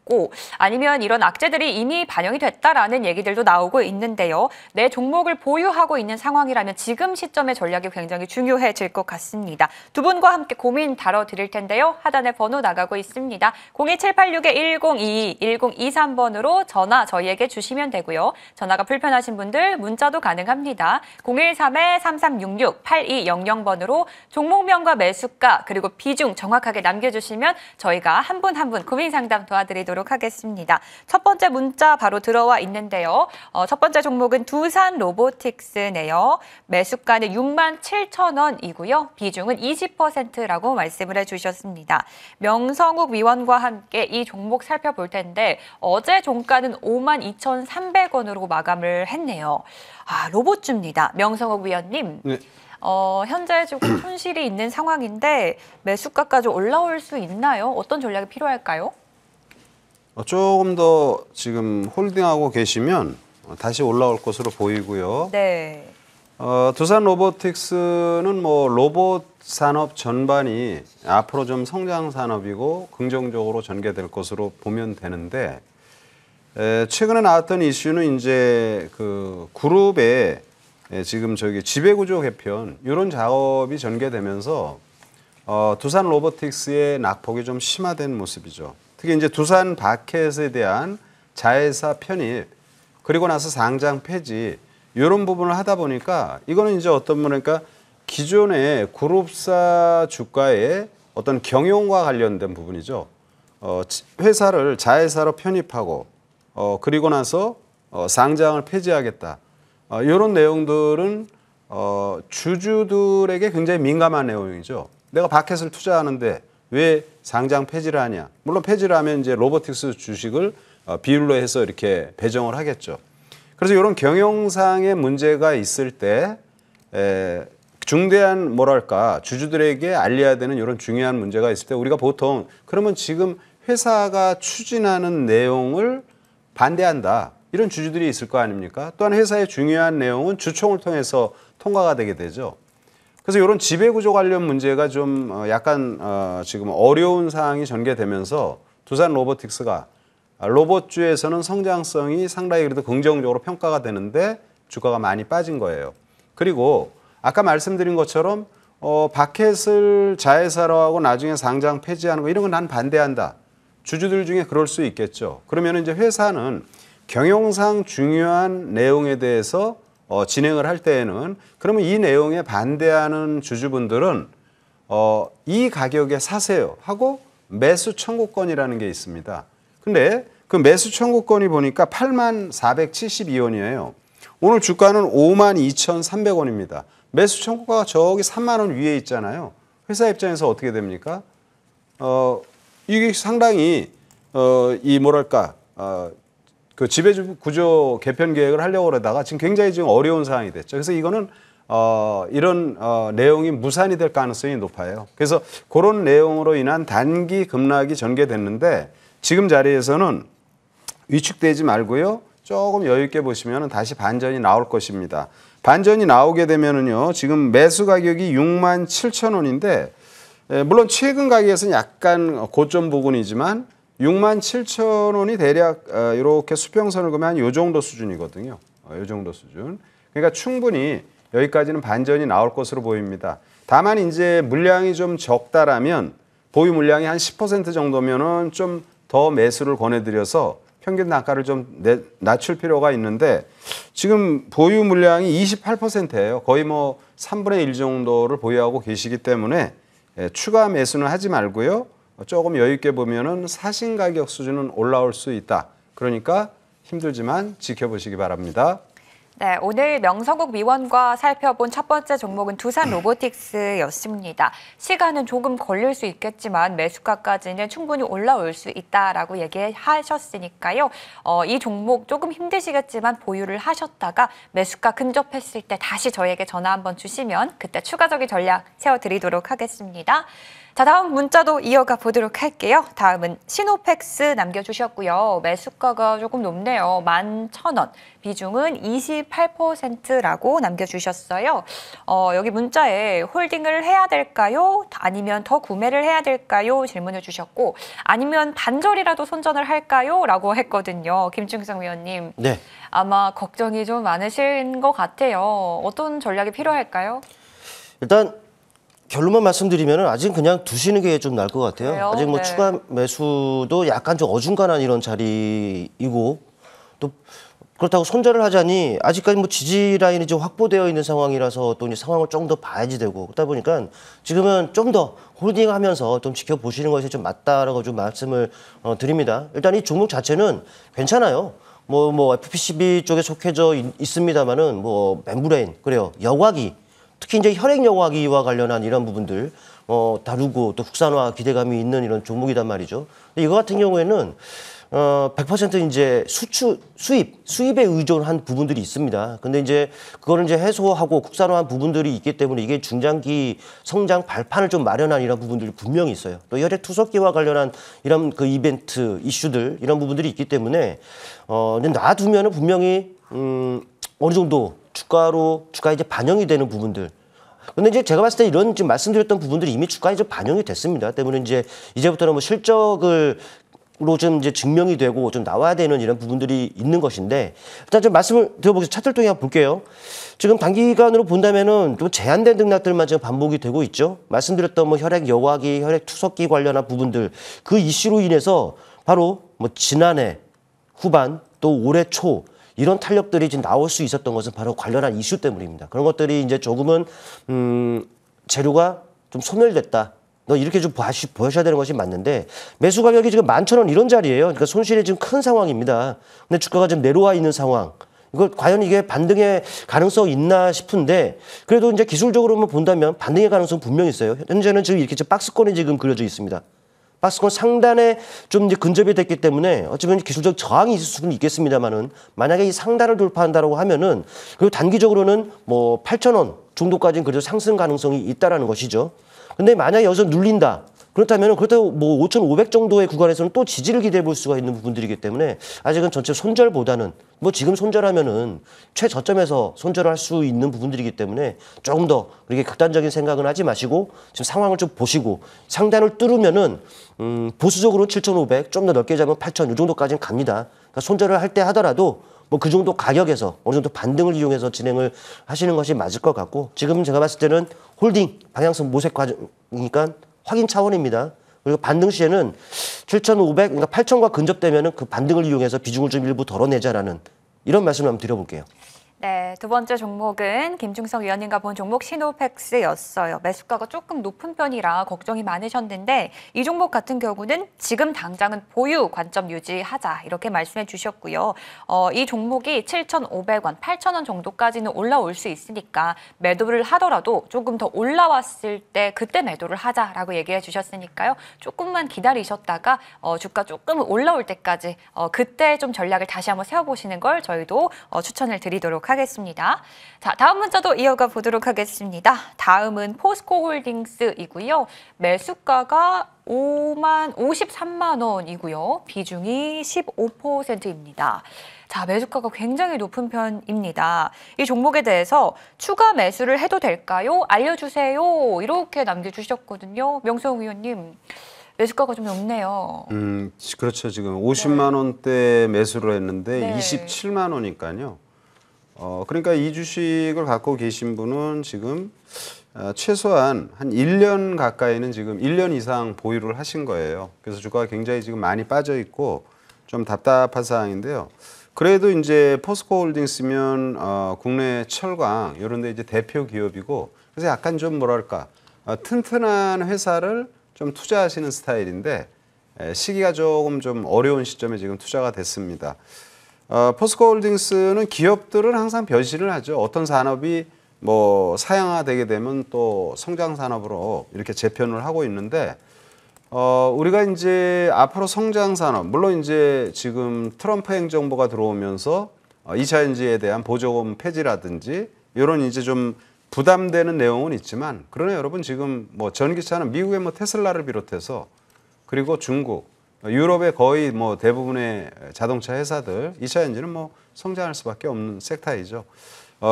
아니면 이런 악재들이 이미 반영이 됐다라는 얘기들도 나오고 있는데요. 내 종목을 보유하고 있는 상황이라면 지금 시점의 전략이 굉장히 중요해질 것 같습니다. 두 분과 함께 고민 다뤄드릴 텐데요. 하단에 번호 나가고 있습니다. 02786-1022, 1023번으로 전화 저희에게 주시면 되고요. 전화가 불편하신 분들 문자도 가능합니다. 013-3366-8200번으로 종목명과 매수가 그리고 비중 정확하게 남겨주시면 저희가 한 분 한 분 고민 상담 도와드리도록 하겠습니다. 첫 번째 문자 바로 들어와 있는데요. 첫 번째 종목은 두산 로보틱스네요. 매수가는 67,000원이고요. 비중은 20%라고 말씀을 해주셨습니다. 명성욱 위원과 함께 이 종목 살펴볼 텐데 어제 종가는 52,300원으로 마감을 했네요. 아, 로봇주입니다. 명성욱 위원님. 네. 현재 조금 손실이 있는 상황인데 매수가까지 올라올 수 있나요? 어떤 전략이 필요할까요? 조금 더 지금 홀딩하고 계시면 다시 올라올 것으로 보이고요. 네. 두산 로보틱스는 뭐 로봇 산업 전반이 앞으로 좀 성장 산업이고 긍정적으로 전개될 것으로 보면 되는데 최근에 나왔던 이슈는 이제 그 그룹의 지금 저기 지배구조 개편 이런 작업이 전개되면서 두산 로보틱스의 낙폭이 좀 심화된 모습이죠. 특히 이제 두산 바켓에 대한 자회사 편입 그리고 나서 상장 폐지 이런 부분을 하다 보니까 이거는 이제 어떤 그러니까 기존의 그룹사 주가의 어떤 경영과 관련된 부분이죠. 회사를 자회사로 편입하고 그리고 나서 상장을 폐지하겠다. 이런 내용들은 주주들에게 굉장히 민감한 내용이죠. 내가 바켓을 투자하는데 왜 상장 폐지를 하냐? 물론 폐지를 하면 이제 로보틱스 주식을 비율로 해서 이렇게 배정을 하겠죠. 그래서 이런 경영상의 문제가 있을 때 중대한 뭐랄까 주주들에게 알려야 되는 이런 중요한 문제가 있을 때 우리가 보통 그러면 지금 회사가 추진하는 내용을 반대한다. 이런 주주들이 있을 거 아닙니까? 또한 회사의 중요한 내용은 주총을 통해서 통과가 되게 되죠. 그래서 이런 지배구조 관련 문제가 좀 약간 지금 어려운 상황이 전개되면서 두산 로보틱스가 로봇주에서는 성장성이 상당히 그래도 긍정적으로 평가가 되는데 주가가 많이 빠진 거예요. 그리고 아까 말씀드린 것처럼 바켓을 자회사로 하고 나중에 상장 폐지하는 거 이런 건 난 반대한다. 주주들 중에 그럴 수 있겠죠. 그러면 이제 회사는 경영상 중요한 내용에 대해서 진행을 할 때에는 그러면 이 내용에 반대하는 주주분들은 이 가격에 사세요 하고 매수 청구권이라는 게 있습니다. 근데 그 매수 청구권이 보니까 84,472원이에요. 오늘 주가는 52,300원입니다. 매수 청구가가 저기 3만 원 위에 있잖아요. 회사 입장에서 어떻게 됩니까? 이게 상당히 이 뭐랄까 그 지배구조 개편 계획을 하려고 그러다가 지금 굉장히 지금 어려운 상황이 됐죠. 그래서 이거는 이런 내용이 무산이 될 가능성이 높아요. 그래서 그런 내용으로 인한 단기 급락이 전개됐는데 지금 자리에서는 위축되지 말고요. 조금 여유 있게 보시면 다시 반전이 나올 것입니다. 반전이 나오게 되면은요. 지금 매수 가격이 67,000원인데 물론 최근 가격에서는 약간 고점 부근이지만 67,000원이 대략 이렇게 수평선을 그으면 이 정도 수준이거든요. 이 정도 수준. 그러니까 충분히 여기까지는 반전이 나올 것으로 보입니다. 다만 이제 물량이 좀 적다라면 보유 물량이 한 10% 정도면은 좀 더 매수를 권해드려서 평균 단가를 좀 낮출 필요가 있는데 지금 보유 물량이 28%예요. 거의 뭐 3분의 1 정도를 보유하고 계시기 때문에 추가 매수는 하지 말고요. 조금 여유 있게 보면은 사신 가격 수준은 올라올 수 있다. 그러니까 힘들지만 지켜보시기 바랍니다. 네, 오늘 명성국 위원과 살펴본 첫 번째 종목은 두산 로보틱스였습니다. 시간은 조금 걸릴 수 있겠지만 매수가까지는 충분히 올라올 수 있다라고 얘기하셨으니까요. 이 종목 조금 힘드시겠지만 보유를 하셨다가 매수가 근접했을 때 다시 저에게 전화 한번 주시면 그때 추가적인 전략 세워드리도록 하겠습니다. 자, 다음 문자도 이어가 보도록 할게요. 다음은 시노펙스 남겨주셨고요. 매수가가 조금 높네요. 11,000원. 비중은 28%라고 남겨주셨어요. 여기 문자에 홀딩을 해야 될까요? 아니면 더 구매를 해야 될까요? 질문을 주셨고 아니면 반절이라도 손전을 할까요? 라고 했거든요. 김충성 위원님. 네. 아마 걱정이 좀 많으신 것 같아요. 어떤 전략이 필요할까요? 일단 결론만 말씀드리면 아직 그냥 두시는 게 좀 나을 것 같아요. 그래요? 아직 뭐 네. 추가 매수도 약간 좀 어중간한 이런 자리이고 또 그렇다고 손절을 하자니 아직까지 뭐 지지 라인이 좀 확보되어 있는 상황이라서 또 이제 상황을 좀 더 봐야지 되고 그러다 보니까 지금은 좀 더 홀딩하면서 좀 지켜보시는 것이 좀 맞다라고 좀 말씀을 드립니다. 일단 이 종목 자체는 괜찮아요. 뭐 FPCB 쪽에 속해져 있습니다만은 뭐 멤브레인 그래요 여과기 특히 이제 혈액 여과기와 관련한 이런 부분들 다루고 또 국산화 기대감이 있는 이런 종목이단 말이죠. 근데 이거 같은 경우에는 100% 이제 수입에 의존한 부분들이 있습니다. 근데 이제 그거를 이제 해소하고 국산화한 부분들이 있기 때문에 이게 중장기 성장 발판을 좀 마련한 이런 부분들이 분명히 있어요. 또 혈액 투석기와 관련한 이런 그 이벤트 이슈들 이런 부분들이 있기 때문에 놔두면은 분명히 어느 정도 주가에 이제 반영이 되는 부분들. 근데 이제 제가 봤을 때 이런 지금 말씀드렸던 부분들이 이미 주가에 좀 반영이 됐습니다. 때문에 이제부터는 뭐 실적으로 좀 이제 증명이 되고 좀 나와야 되는 이런 부분들이 있는 것인데 일단 좀 말씀을 드려보겠습니다. 차트를 통해 한번 볼게요. 지금 단기간으로 본다면은 좀 제한된 등락들만 지금 반복이 되고 있죠. 말씀드렸던 뭐 혈액 여과기, 혈액 투석기 관련한 부분들 그 이슈로 인해서 바로 뭐 지난해 후반 또 올해 초 이런 탄력들이 지금 나올 수 있었던 것은 바로 관련한 이슈 때문입니다. 그런 것들이 이제 조금은 재료가 좀 소멸됐다. 이렇게 좀 보셔야 되는 것이 맞는데 매수 가격이 지금 11,000원 이런 자리예요. 그러니까 손실이 지금 큰 상황입니다. 근데 주가가 좀 내려와 있는 상황. 이거 과연 이게 반등의 가능성이 있나 싶은데 그래도 이제 기술적으로만 본다면 반등의 가능성은 분명히 있어요. 현재는 지금 이렇게 박스권이 지금 그려져 있습니다. 박스권 상단에 좀 이제 근접이 됐기 때문에 어쩌면 기술적 저항이 있을 수는 있겠습니다만은 만약에 이 상단을 돌파한다라고 하면은 그리고 단기적으로는 뭐 8,000원 정도까지는 그래도 상승 가능성이 있다라는 것이죠. 근데 만약에 여기서 눌린다. 그렇다면 그렇다고 뭐 5,500 정도의 구간에서는 또 지지를 기대해 볼 수가 있는 부분들이기 때문에 아직은 전체 손절보다는 뭐 지금 손절하면은 최저점에서 손절을 할 수 있는 부분들이기 때문에 조금 더 그렇게 극단적인 생각은 하지 마시고 지금 상황을 좀 보시고 상단을 뚫으면은 보수적으로 7,500 좀 더 넓게 잡으면 8,000 이 정도까지는 갑니다. 그러니까 손절을 할 때 하더라도 뭐 그 정도 가격에서 어느 정도 반등을 이용해서 진행을 하시는 것이 맞을 것 같고 지금 제가 봤을 때는 홀딩 방향성 모색 과정이니까 확인 차원입니다. 그리고 반등 시에는 7,500, 그러니까 8,000과 근접되면은 그 반등을 이용해서 비중을 좀 일부 덜어내자라는 이런 말씀을 한번 드려볼게요. 네, 두 번째 종목은 김충성 위원님과 본 종목 시노펙스였어요. 매수가가 조금 높은 편이라 걱정이 많으셨는데 이 종목 같은 경우는 지금 당장은 보유 관점 유지하자 이렇게 말씀해 주셨고요. 이 종목이 7,500원, 8,000원 정도까지는 올라올 수 있으니까 매도를 하더라도 조금 더 올라왔을 때 그때 매도를 하자라고 얘기해 주셨으니까요. 조금만 기다리셨다가 주가 조금 올라올 때까지 그때 좀 전략을 다시 한번 세워보시는 걸 저희도 추천을 드리도록 하겠습니다. 자, 다음 문자도 이어가 보도록 하겠습니다. 다음은 포스코홀딩스이고요. 매수가가 53만 원이고요. 비중이 15%입니다. 자, 매수가가 굉장히 높은 편입니다. 이 종목에 대해서 추가 매수를 해도 될까요? 알려주세요. 이렇게 남겨주셨거든요. 명성 위원님. 매수가가 좀 높네요. 그렇죠. 지금 50만 원대 매수를 했는데 네. 27만 원이니까요. 그러니까 이 주식을 갖고 계신 분은 지금 최소한 한 1년 가까이는 지금 1년 이상 보유를 하신 거예요. 그래서 주가가 굉장히 지금 많이 빠져 있고 좀 답답한 상황인데요. 그래도 이제 포스코홀딩스면 국내 철강 이런 데 이제 대표 기업이고 그래서 약간 좀 뭐랄까 튼튼한 회사를 좀 투자하시는 스타일인데 시기가 조금 좀 어려운 시점에 지금 투자가 됐습니다. 포스코홀딩스는 기업들은 항상 변신을 하죠. 어떤 산업이 뭐 사양화되게 되면 또 성장 산업으로 이렇게 재편을 하고 있는데 우리가 이제 앞으로 성장 산업 물론 이제 지금 트럼프 행정부가 들어오면서 2차 전지에 대한 보조금 폐지라든지 이런 이제 좀 부담되는 내용은 있지만 그러나 여러분 지금 뭐 전기차는 미국의 뭐 테슬라를 비롯해서 그리고 중국, 유럽의 거의 뭐 대부분의 자동차 회사들 2차 전지는 뭐 성장할 수밖에 없는 섹터이죠.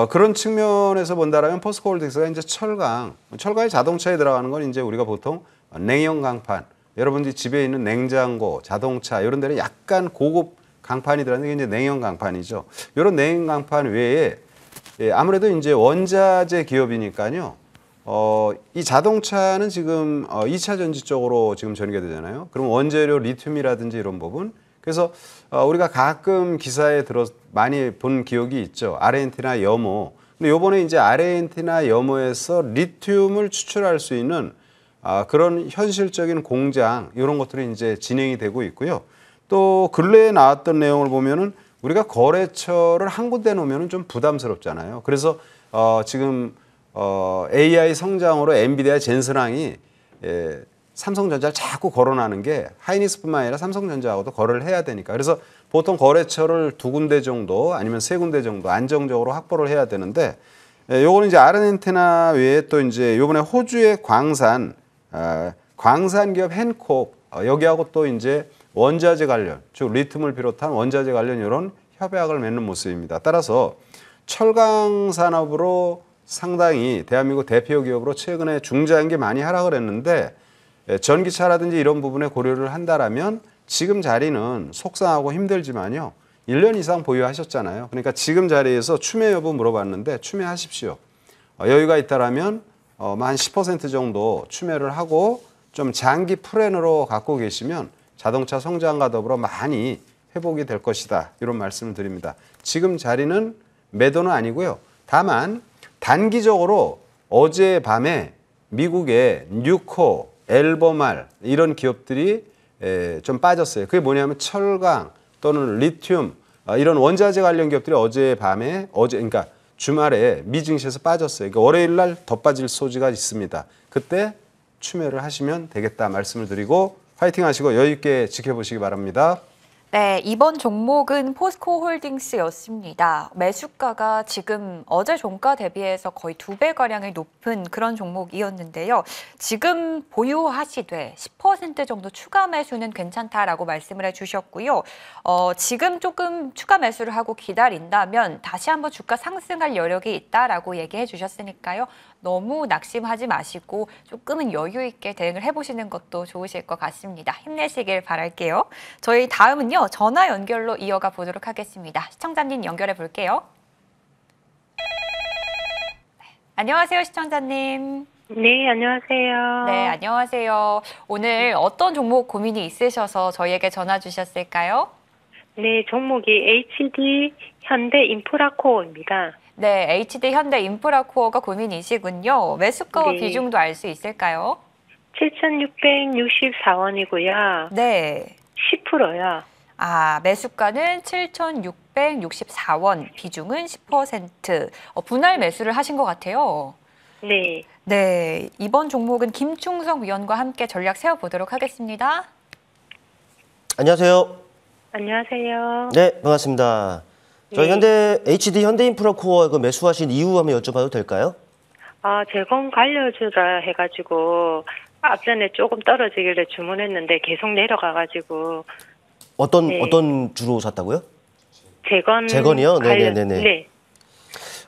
그런 측면에서 본다라면 포스코홀딩스가 이제 철강의 자동차에 들어가는 건 이제 우리가 보통 냉형 강판, 여러분들이 집에 있는 냉장고, 자동차 이런 데는 약간 고급 강판이 들어가는 게 이제 냉형 강판이죠. 이런 냉형 강판 외에 아무래도 이제 원자재 기업이니까요. 이 자동차는 지금 2차 전지 쪽으로 지금 전개가 되잖아요. 그럼 원재료 리튬이라든지 이런 부분. 그래서 우리가 가끔 기사에 많이 본 기억이 있죠. 아르헨티나 염호. 근데 요번에 이제 아르헨티나 염호에서 리튬을 추출할 수 있는 그런 현실적인 공장 이런 것들이 이제 진행이 되고 있고요. 또 근래에 나왔던 내용을 보면은 우리가 거래처를 한 군데 놓으면은 좀 부담스럽잖아요. 그래서 지금 AI 성장으로 엔비디아 젠슨왕이 삼성전자를 자꾸 거론하는 게 하이닉스뿐만 아니라 삼성전자하고도 거래를 해야 되니까. 그래서 보통 거래처를 2군데 정도 아니면 3군데 정도 안정적으로 확보를 해야 되는데 요거는 이제 아르헨티나 외에 또 이제 요번에 호주의 광산 기업 헨콕 여기하고 또 이제 원자재 관련 즉 리튬을 비롯한 원자재 관련 이런 협약을 맺는 모습입니다. 따라서 철강 산업으로 상당히 대한민국 대표 기업으로 최근에 중장기 많이 하락을 했는데 전기차라든지 이런 부분에 고려를 한다라면 지금 자리는 속상하고 힘들지만요. 1년 이상 보유하셨잖아요. 그러니까 지금 자리에서 추매 여부 물어봤는데 추매하십시오. 여유가 있다라면 한 10% 정도 추매를 하고 좀 장기 플랜으로 갖고 계시면 자동차 성장과 더불어 많이 회복이 될 것이다. 이런 말씀을 드립니다. 지금 자리는 매도는 아니고요. 다만 단기적으로 어젯밤에 미국의 뉴코, 엘버말 이런 기업들이 좀 빠졌어요. 그게 뭐냐면 철강 또는 리튬 이런 원자재 관련 기업들이 어젯밤에 그러니까 주말에 미증시에서 빠졌어요. 그러니까 월요일 날 더 빠질 소지가 있습니다. 그때 추매를 하시면 되겠다 말씀을 드리고 화이팅 하시고 여유 있게 지켜보시기 바랍니다. 네, 이번 종목은 포스코홀딩스였습니다. 매수가가 지금 어제 종가 대비해서 거의 2배가량의 높은 그런 종목이었는데요. 지금 보유하시되 10% 정도 추가 매수는 괜찮다라고 말씀을 해주셨고요. 지금 조금 추가 매수를 하고 기다린다면 다시 한번 주가 상승할 여력이 있다라고 얘기해 주셨으니까요. 너무 낙심하지 마시고 조금은 여유 있게 대응을 해보시는 것도 좋으실 것 같습니다. 힘내시길 바랄게요. 저희 다음은요. 전화 연결로 이어가 보도록 하겠습니다. 시청자님 연결해 볼게요. 안녕하세요, 시청자님. 네, 안녕하세요. 네, 안녕하세요. 오늘 어떤 종목 고민이 있으셔서 저희에게 전화 주셨을까요? 네, 종목이 HD 현대인프라코어입니다. 네, HD 현대인프라코어가 고민이시군요. 매수가와 네. 비중도 알 수 있을까요? 7,664원이고요. 네. 10%요. 매수가는 7,664원, 비중은 10%. 분할 매수를 하신 것 같아요. 네. 네, 이번 종목은 김충성 위원과 함께 전략 세워보도록 하겠습니다. 안녕하세요. 안녕하세요. 네, 반갑습니다. 저희 네. HD 현대인프라코어 그 매수하신 이유 한번 여쭤봐도 될까요? 재건 관료주라 해가지고 앞전에 조금 떨어지길래 주문했는데 계속 내려가가지고 네. 어떤 주로 샀다고요? 재건이요? 네네네네. 네.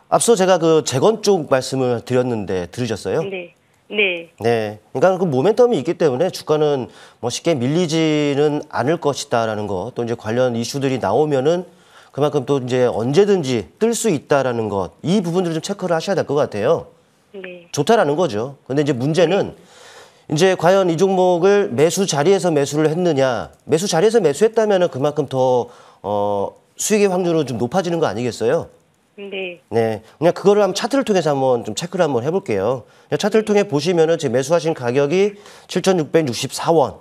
앞서 제가 그 재건 쪽 말씀을 드렸는데 들으셨어요? 네. 네. 네. 그러니까 그 모멘텀이 있기 때문에 주가는 뭐 쉽게 밀리지는 않을 것이다라는 거, 또 이제 관련 이슈들이 나오면은 그만큼 또 이제 언제든지 뜰 수 있다라는 것, 이 부분들을 좀 체크를 하셔야 될 것 같아요. 네. 좋다라는 거죠. 근데 이제 문제는 이제 과연 이 종목을 매수 자리에서 매수를 했느냐, 매수 자리에서 매수했다면은 그만큼 더 수익의 확률은 좀 높아지는 거 아니겠어요? 네. 네, 그냥 그거를 한번 차트를 통해서 한번 좀 체크를 한번 해볼게요. 차트를 통해 보시면은 지금 매수하신 가격이 7,664원,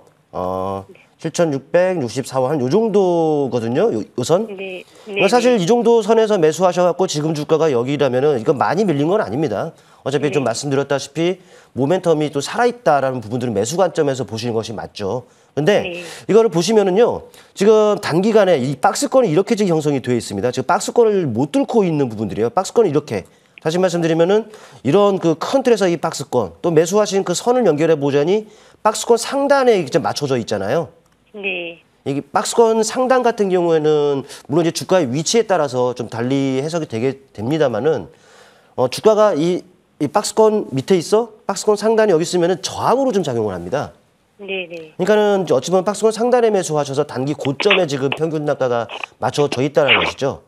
7,664원 한 요 정도거든요. 요 선. 네. 그러니까 사실 이 정도 선에서 매수하셔갖고 지금 주가가 여기라면은 이건 많이 밀린 건 아닙니다. 어차피 좀 말씀드렸다시피 모멘텀이 또 살아있다라는 부분들은 매수 관점에서 보시는 것이 맞죠. 근데 이거를 보시면은요, 지금 단기간에 이 박스권이 이렇게 지금 형성이 되어 있습니다. 지금 박스권을 못 뚫고 있는 부분들이에요. 박스권이 이렇게. 다시 말씀드리면은 이런 그 큰 틀에서 이 박스권, 또 매수하신 그 선을 연결해 보자니 박스권 상단에 이제 맞춰져 있잖아요. 네. 이 박스권 상단 같은 경우에는 물론 이제 주가의 위치에 따라서 좀 달리 해석이 되게 됩니다만은 주가가 이 박스권 밑에 있어? 박스권 상단이 여기 있으면은 저항으로 좀 작용을 합니다. 네네. 그러니까는 어찌 보면 박스권 상단에 매수하셔서 단기 고점에 지금 평균 단가가 맞춰져 있다는 것이죠.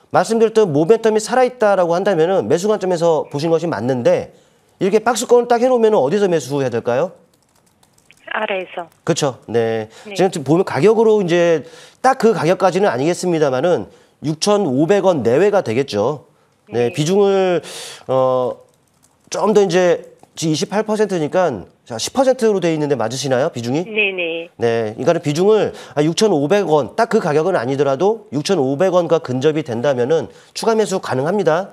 말씀드렸던 모멘텀이 살아있다라고 한다면은 매수 관점에서 보신 것이 맞는데 이렇게 박스권을 딱 해놓으면 어디서 매수해야 될까요? 아래에서. 그렇죠. 네. 지금 보면 가격으로 이제 딱 그 가격까지는 아니겠습니다만은 6,500원 내외가 되겠죠. 네. 비중을 좀 더 이제 지금 28%니까 자 10%로 돼 있는데 맞으시나요? 비중이? 네네. 네. 그러니까 비중을 6,500원 딱 그 가격은 아니더라도 6,500원과 근접이 된다면은 추가 매수 가능합니다.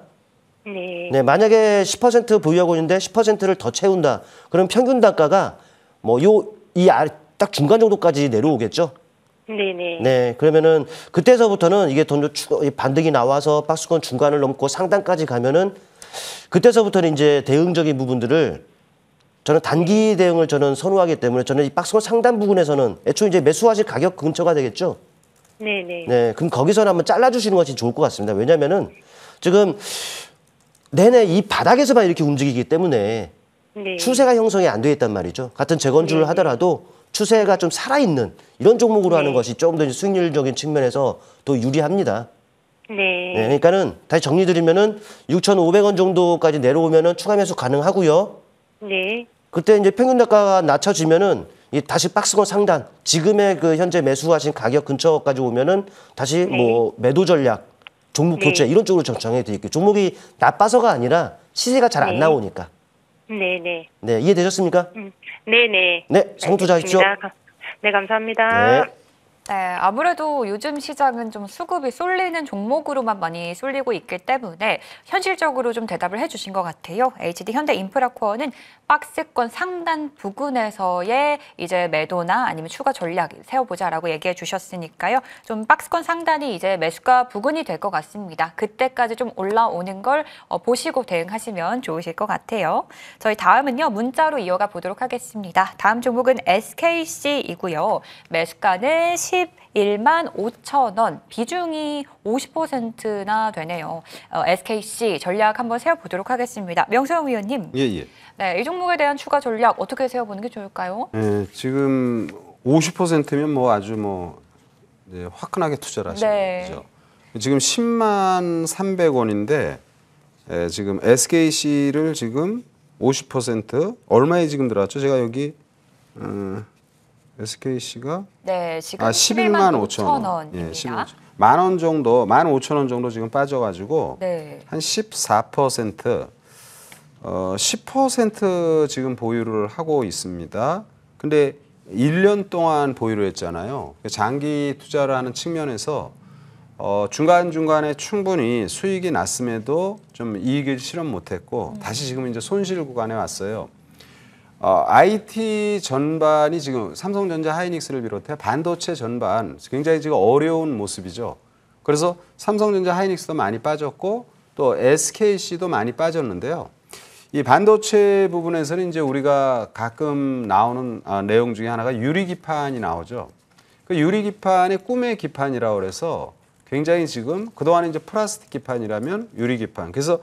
네. 네. 만약에 10% 보유하고 있는데 10%를 더 채운다. 그럼 평균 단가가 뭐 딱 중간 정도까지 내려오겠죠. 네네. 네, 그러면은 그때서부터는 이게 돈 반등이 나와서 박스권 중간을 넘고 상단까지 가면은 그때서부터는 이제 대응적인 부분들을 저는 단기 대응을 저는 선호하기 때문에 저는 이 박스권 상단 부분에서는 애초에 이제 매수하실 가격 근처가 되겠죠. 네네. 네, 그럼 거기서는 한번 잘라주시는 것이 좋을 것 같습니다. 왜냐면은 지금 내내 이 바닥에서만 이렇게 움직이기 때문에 네. 추세가 형성이 안 돼 있단 말이죠. 같은 재건주를 하더라도 추세가 좀 살아있는 이런 종목으로 하는 것이 조금 더 수익률적인 측면에서 더 유리합니다. 네. 네, 그러니까는 다시 정리드리면은 6,500원 정도까지 내려오면은 추가 매수 가능하고요. 네. 그때 이제 평균 단가가 낮춰지면은 다시 박스권 상단 지금의 그 현재 매수하신 가격 근처까지 오면은 다시 뭐 매도 전략, 종목 교체 이런 쪽으로 정해드릴게요. 종목이 나빠서가 아니라 시세가 잘 안 나오니까. 네네. 네, 이해되셨습니까? 네네. 네, 성투자하십시오. 알겠습니다. 네, 감사합니다. 네. 네, 아무래도 요즘 시장은 좀 수급이 쏠리는 종목으로만 많이 쏠리고 있기 때문에 현실적으로 좀 대답을 해주신 것 같아요. HD 현대인프라코어는 박스권 상단 부근에서의 이제 매도나 아니면 추가 전략 세워보자라고 얘기해 주셨으니까요. 좀 박스권 상단이 이제 매수가 부근이 될 것 같습니다. 그때까지 좀 올라오는 걸 보시고 대응하시면 좋으실 것 같아요. 저희 다음은요, 문자로 이어가 보도록 하겠습니다. 다음 종목은 SKC이고요. 매수가는 11만 5천 원, 비중이 50%나 되네요. SKC 전략 한번 세워보도록 하겠습니다. 명수영 위원님. 예. 네, 이 종목에 대한 추가 전략 어떻게 세워보는 게 좋을까요? 네, 지금 50%면 뭐 아주 뭐 화끈하게 투자를 하시는 거죠. 지금 10만 300원인데 지금 SKC를 지금 50% 얼마에 지금 들어왔죠? 제가 여기 SKC가 네, 지금 11만 5천 원. 예, 10만 정도, 15,000원 정도 지금 빠져가지고 한 14%, 10% 지금 보유를 하고 있습니다. 근데 1년 동안 보유를 했잖아요. 장기 투자를 하는 측면에서 중간중간에 충분히 수익이 났음에도 좀 이익을 실현 못했고 다시 지금 이제 손실 구간에 왔어요. IT 전반이 지금 삼성전자 하이닉스를 비롯해 반도체 전반 굉장히 지금 어려운 모습이죠. 그래서 삼성전자 하이닉스도 많이 빠졌고 또 SKC도 많이 빠졌는데요. 이 반도체 부분에서는 이제 우리가 가끔 나오는 내용 중에 하나가 유리기판이 나오죠. 그 유리기판의 꿈의 기판이라고 해서 굉장히 지금 그동안 이제 플라스틱 기판이라면 유리기판. 그래서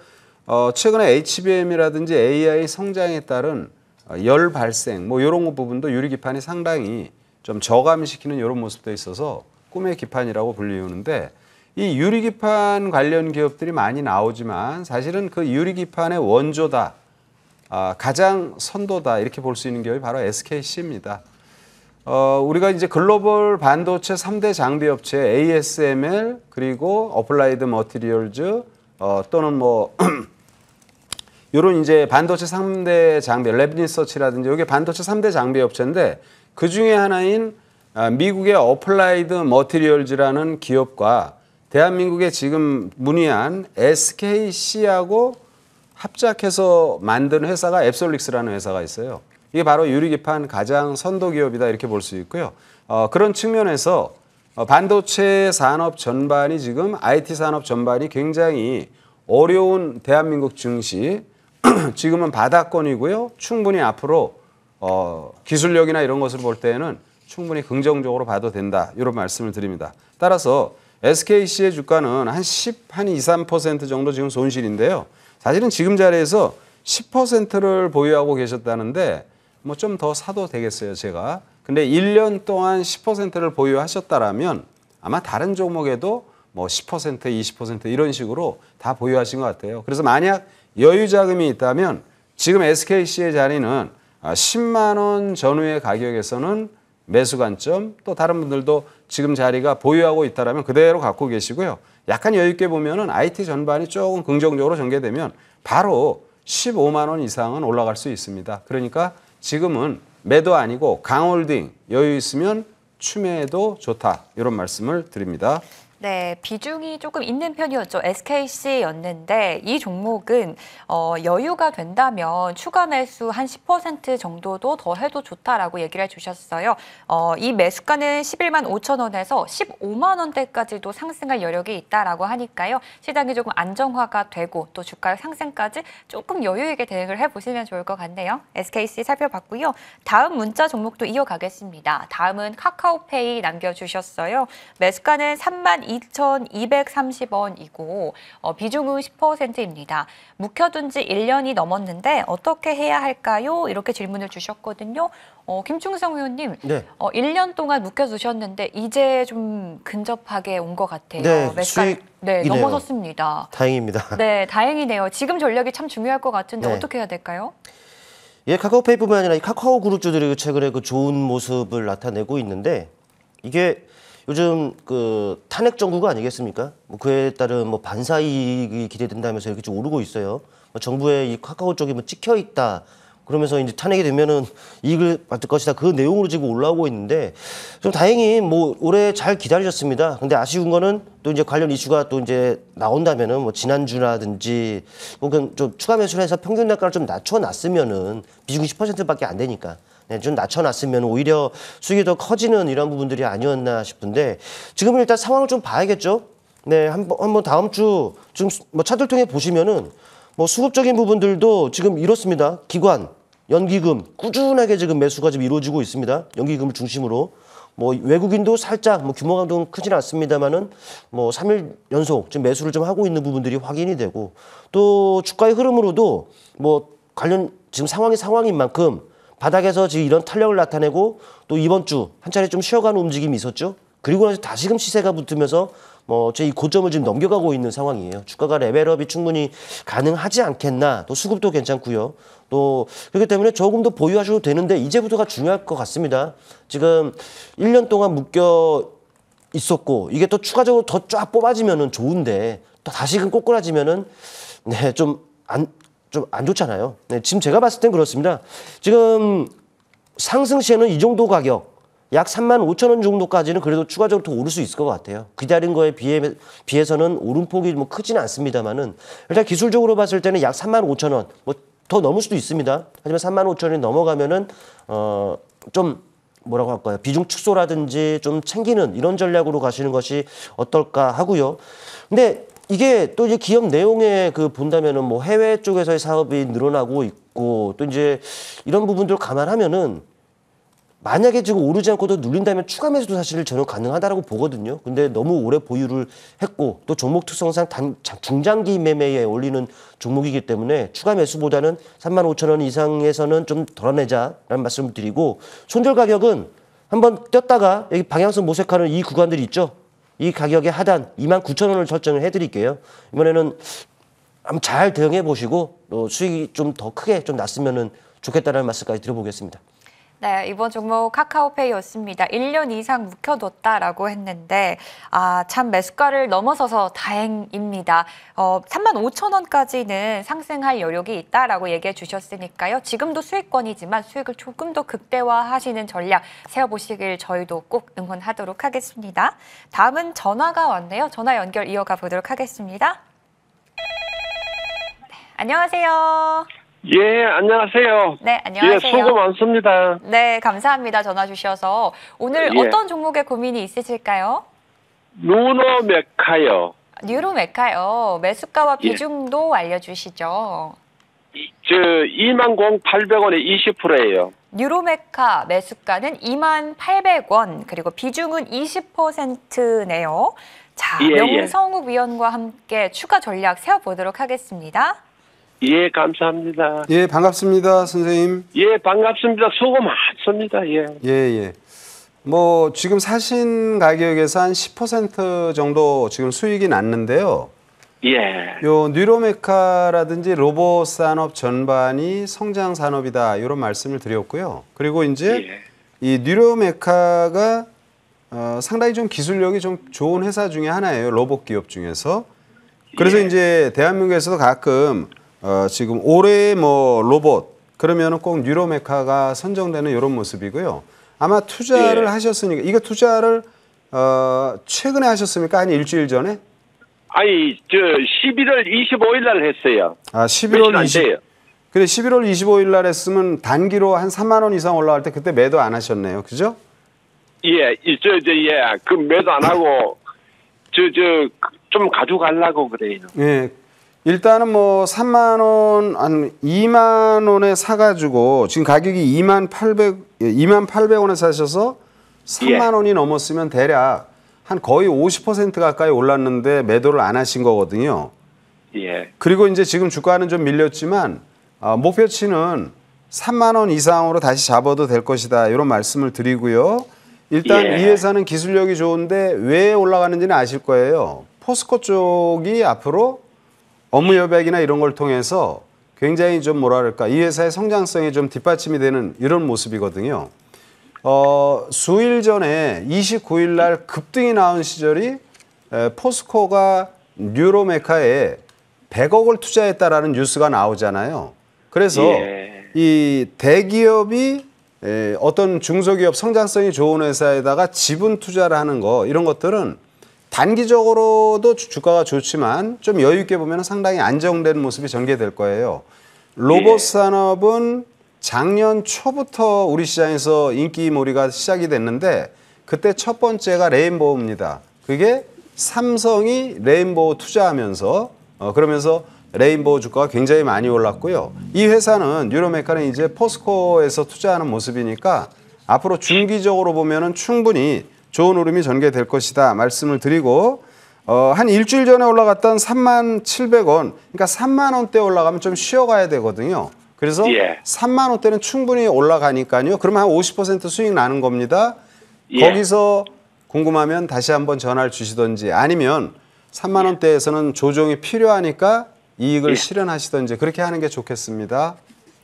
최근에 HBM이라든지 AI 성장에 따른 열 발생 뭐 이런 부분도 유리기판이 상당히 좀 저감시키는 이런 모습도 있어서 꿈의 기판이라고 불리우는데 이 유리기판 관련 기업들이 많이 나오지만 사실은 그 유리기판의 원조다, 가장 선도다 이렇게 볼 수 있는 기업이 바로 SKC입니다. 우리가 이제 글로벌 반도체 3대 장비 업체 ASML 그리고 어플라이드 머티리얼즈 또는 뭐 이런 이제 반도체 3대 장비 랩리서치라든지 이게 반도체 3대 장비 업체인데 그 중에 하나인 미국의 어플라이드 머티리얼즈라는 기업과 대한민국에 지금 문의한 SKC하고 합작해서 만든 회사가 앱솔릭스라는 회사가 있어요. 이게 바로 유리기판 가장 선도 기업이다 이렇게 볼 수 있고요. 그런 측면에서 반도체 산업 전반이 지금 IT 산업 전반이 굉장히 어려운 대한민국 증시 지금은 바닥권이고요. 충분히 앞으로 기술력이나 이런 것을 볼 때는 충분히 긍정적으로 봐도 된다 이런 말씀을 드립니다. 따라서 SKC의 주가는 한 2, 3% 정도 지금 손실인데요. 사실은 지금 자리에서 10%를 보유하고 계셨다는데 뭐 좀 더 사도 되겠어요, 제가. 근데 1년 동안 10%를 보유하셨다라면 아마 다른 종목에도 뭐 10%, 20% 이런 식으로 다 보유하신 것 같아요. 그래서 만약 여유 자금이 있다면 지금 SKC의 자리는 10만 원 전후의 가격에서는 매수 관점, 또 다른 분들도 지금 자리가 보유하고 있다라면 그대로 갖고 계시고요. 약간 여유 있게 보면은 IT 전반이 조금 긍정적으로 전개되면 바로 15만 원 이상은 올라갈 수 있습니다. 그러니까 지금은 매도 아니고 강홀딩, 여유 있으면 추매해도 좋다 이런 말씀을 드립니다. 네, 비중이 조금 있는 편이었죠. SKC였는데 이 종목은 여유가 된다면 추가 매수 한 10% 정도도 더 해도 좋다라고 얘기를 해주셨어요. 이 매수가는 11만 5천 원에서 15만 원대까지도 상승할 여력이 있다라고 하니까요. 시장이 조금 안정화가 되고 또 주가 상승까지 조금 여유 있게 대응을 해보시면 좋을 것 같네요. SKC 살펴봤고요. 다음 문자 종목도 이어가겠습니다. 다음은 카카오페이 남겨주셨어요. 매수가는 32,230원이고 비중은 10%입니다. 묵혀둔 지 1년이 넘었는데 어떻게 해야 할까요? 이렇게 질문을 주셨거든요. 김충성 의원님, 네. 1년 동안 묵혀두셨는데 이제 좀 근접하게 온 것 같아요. 네, 매수가 수익이네요. 넘어섰습니다. 다행입니다. 네, 다행이네요. 지금 전략이 참 중요할 것 같은데 네. 어떻게 해야 될까요? 예, 카카오페이뿐만 아니라 이 카카오 그룹주들이 최근에 그 좋은 모습을 나타내고 있는데 이게 요즘 그 탄핵 정부가 아니겠습니까? 뭐 그에 따른 뭐 반사 이익이 기대된다면서 이렇게 좀 오르고 있어요. 뭐 정부의 이 카카오 쪽이 뭐 찍혀 있다. 그러면서 이제 탄핵이 되면은 이익을 받을 것이다. 그 내용으로 지금 올라오고 있는데 좀 다행히 뭐 올해 잘 기다리셨습니다. 근데 아쉬운 거는 또 이제 관련 이슈가 또 이제 나온다면은 뭐 지난주라든지 혹은 좀 추가 매수를 해서 평균 단가를 좀 낮춰놨으면은 비중이 10%밖에 안 되니까. 네, 좀 낮춰놨으면 오히려 수익이 더 커지는 이런 부분들이 아니었나 싶은데 지금은 일단 상황을 좀 봐야겠죠. 네, 한번 다음 주 지금 뭐 차트를 통해 보시면은 뭐 수급적인 부분들도 지금 이렇습니다. 기관, 연기금 꾸준하게 지금 매수가 지금 이루어지고 있습니다. 연기금을 중심으로 뭐 외국인도 살짝 뭐 규모가 좀 크진 않습니다만은 뭐 3일 연속 지금 매수를 좀 하고 있는 부분들이 확인이 되고 또 주가의 흐름으로도 뭐 관련 지금 상황인 만큼 바닥에서 지금 이런 탄력을 나타내고 또 이번 주 한 차례 좀 쉬어가는 움직임이 있었죠. 그리고 나서 다시금 시세가 붙으면서 뭐 제 이 고점을 지금 넘겨가고 있는 상황이에요. 주가가 레벨업이 충분히 가능하지 않겠나. 또 수급도 괜찮고요. 또 그렇기 때문에 조금 더 보유하셔도 되는데 이제부터가 중요할 것 같습니다. 지금 1년 동안 묶여 있었고 이게 또 추가적으로 더 쫙 뽑아지면은 좋은데 또 다시금 꼬꾸라지면은 네, 좀 안 좋잖아요. 네, 지금 제가 봤을 땐 그렇습니다. 지금 상승 시에는 이 정도 가격 약 35,000원 정도까지는 그래도 추가적으로 더 오를 수 있을 것 같아요. 기다린 거에 비해서는 오름폭이 뭐 크지는 않습니다만은 일단 기술적으로 봤을 때는 약 35,000원 뭐 더 넘을 수도 있습니다. 하지만 35,000원이 넘어가면은 좀 뭐라고 할까요? 비중 축소라든지 좀 챙기는 이런 전략으로 가시는 것이 어떨까 하고요. 근데 이게 또 이제 기업 내용에 그 본다면은 뭐 해외 쪽에서의 사업이 늘어나고 있고 또 이제 이런 부분들 감안하면은 만약에 지금 오르지 않고도 눌린다면 추가 매수도 사실 저는 가능하다라고 보거든요. 근데 너무 오래 보유를 했고 또 종목 특성상 중장기 매매에 올리는 종목이기 때문에 추가 매수보다는 35,000원 이상에서는 좀 덜어내자라는 말씀을 드리고 손절 가격은 한번 떴다가 여기 방향성 모색하는 이 구간들이 있죠. 이 가격의 하단 29,000원을 설정을 해드릴게요. 이번에는 한번 잘 대응해 보시고 수익이 좀 더 크게 좀 났으면 좋겠다는 말씀까지 드려보겠습니다. 네, 이번 종목 카카오페이였습니다. 1년 이상 묵혀뒀다라고 했는데 참 매수가를 넘어서서 다행입니다. 35,000원까지는 상승할 여력이 있다라고 얘기해 주셨으니까요. 지금도 수익권이지만 수익을 조금 더 극대화하시는 전략 세워보시길 저희도 꼭 응원하도록 하겠습니다. 다음은 전화가 왔네요. 전화 연결 이어가 보도록 하겠습니다. 네, 안녕하세요. 예, 안녕하세요. 네, 안녕하세요. 예, 수고 많습니다. 네, 감사합니다. 전화 주셔서. 오늘 예. 어떤 종목에 고민이 있으실까요? 루노메카요. 뉴로메카요. 매수가와 예. 비중도 알려주시죠. 20,800원에 20%예요. 뉴로메카 매수가는 28,000원, 그리고 비중은 20%네요. 자, 예, 예. 명성욱 위원과 함께 추가 전략 세워보도록 하겠습니다. 예, 감사합니다. 예, 반갑습니다, 선생님. 예, 반갑습니다. 수고 많습니다. 예. 예, 예. 뭐 지금 사신 가격에서 한 10% 정도 지금 수익이 났는데요. 예. 요 뉴로메카라든지 로봇 산업 전반이 성장 산업이다 이런 말씀을 드렸고요. 그리고 이제 예. 이 뉴로메카가 상당히 좀 기술력이 좀 좋은 회사 중에 하나예요. 로봇 기업 중에서. 그래서 예. 이제 대한민국에서도 가끔 지금 올해 뭐 로봇 그러면은 꼭 뉴로메카가 선정되는 이런 모습이고요. 아마 투자를 예. 하셨으니까 이거 투자를 최근에 하셨습니까? 한 일주일 전에? 아니, 11월 25일 날 했어요. 아, 며칠 11월 안 20. 돼요. 그래 11월 25일 날 했으면 단기로 한 3만 원 이상 올라갈 때 그때 매도 안 하셨네요. 그죠? 예, 예, 그 매도 안 하고, 좀 가져가려고 그래요. 예. 일단은 뭐 3만 원, 한 2만 원에 사가지고 지금 가격이 28,000원에 사셔서 3만 원이 넘었으면 대략 한 거의 50% 가까이 올랐는데 매도를 안 하신 거거든요. 예. 그리고 이제 지금 주가는 좀 밀렸지만 목표치는 3만 원 이상으로 다시 잡아도 될 것이다. 이런 말씀을 드리고요. 일단 예. 이 회사는 기술력이 좋은데 왜 올라가는지는 아실 거예요. 포스코 쪽이 앞으로 업무 여백이나 이런 걸 통해서 굉장히 좀 뭐랄까 이 회사의 성장성이 좀 뒷받침이 되는 이런 모습이거든요. 수일 전에 29일 날 급등이 나온 시절이 포스코가 뉴로메카에 100억을 투자했다라는 뉴스가 나오잖아요. 그래서 예. 이 대기업이 어떤 중소기업 성장성이 좋은 회사에다가 지분 투자를 하는 거 이런 것들은 단기적으로도 주가가 좋지만 좀 여유 있게 보면 상당히 안정된 모습이 전개될 거예요. 로봇 산업은 작년 초부터 우리 시장에서 인기몰이가 시작이 됐는데 그때 첫 번째가 레인보우입니다. 그게 삼성이 레인보우 투자하면서 그러면서 레인보우 주가가 굉장히 많이 올랐고요. 이 회사는 뉴로메카는 이제 포스코에서 투자하는 모습이니까 앞으로 중기적으로 보면은 충분히 좋은 흐름이 전개될 것이다 말씀을 드리고 한 일주일 전에 올라갔던 37,000원 그러니까 3만 원대 올라가면 좀 쉬어가야 되거든요. 그래서 예. 3만 원대는 충분히 올라가니까요. 그러면 한 50% 수익 나는 겁니다. 예. 거기서 궁금하면 다시 한번 전화를 주시든지 아니면 3만 원대에서는 조정이 필요하니까 이익을 예. 실현하시든지 그렇게 하는 게 좋겠습니다.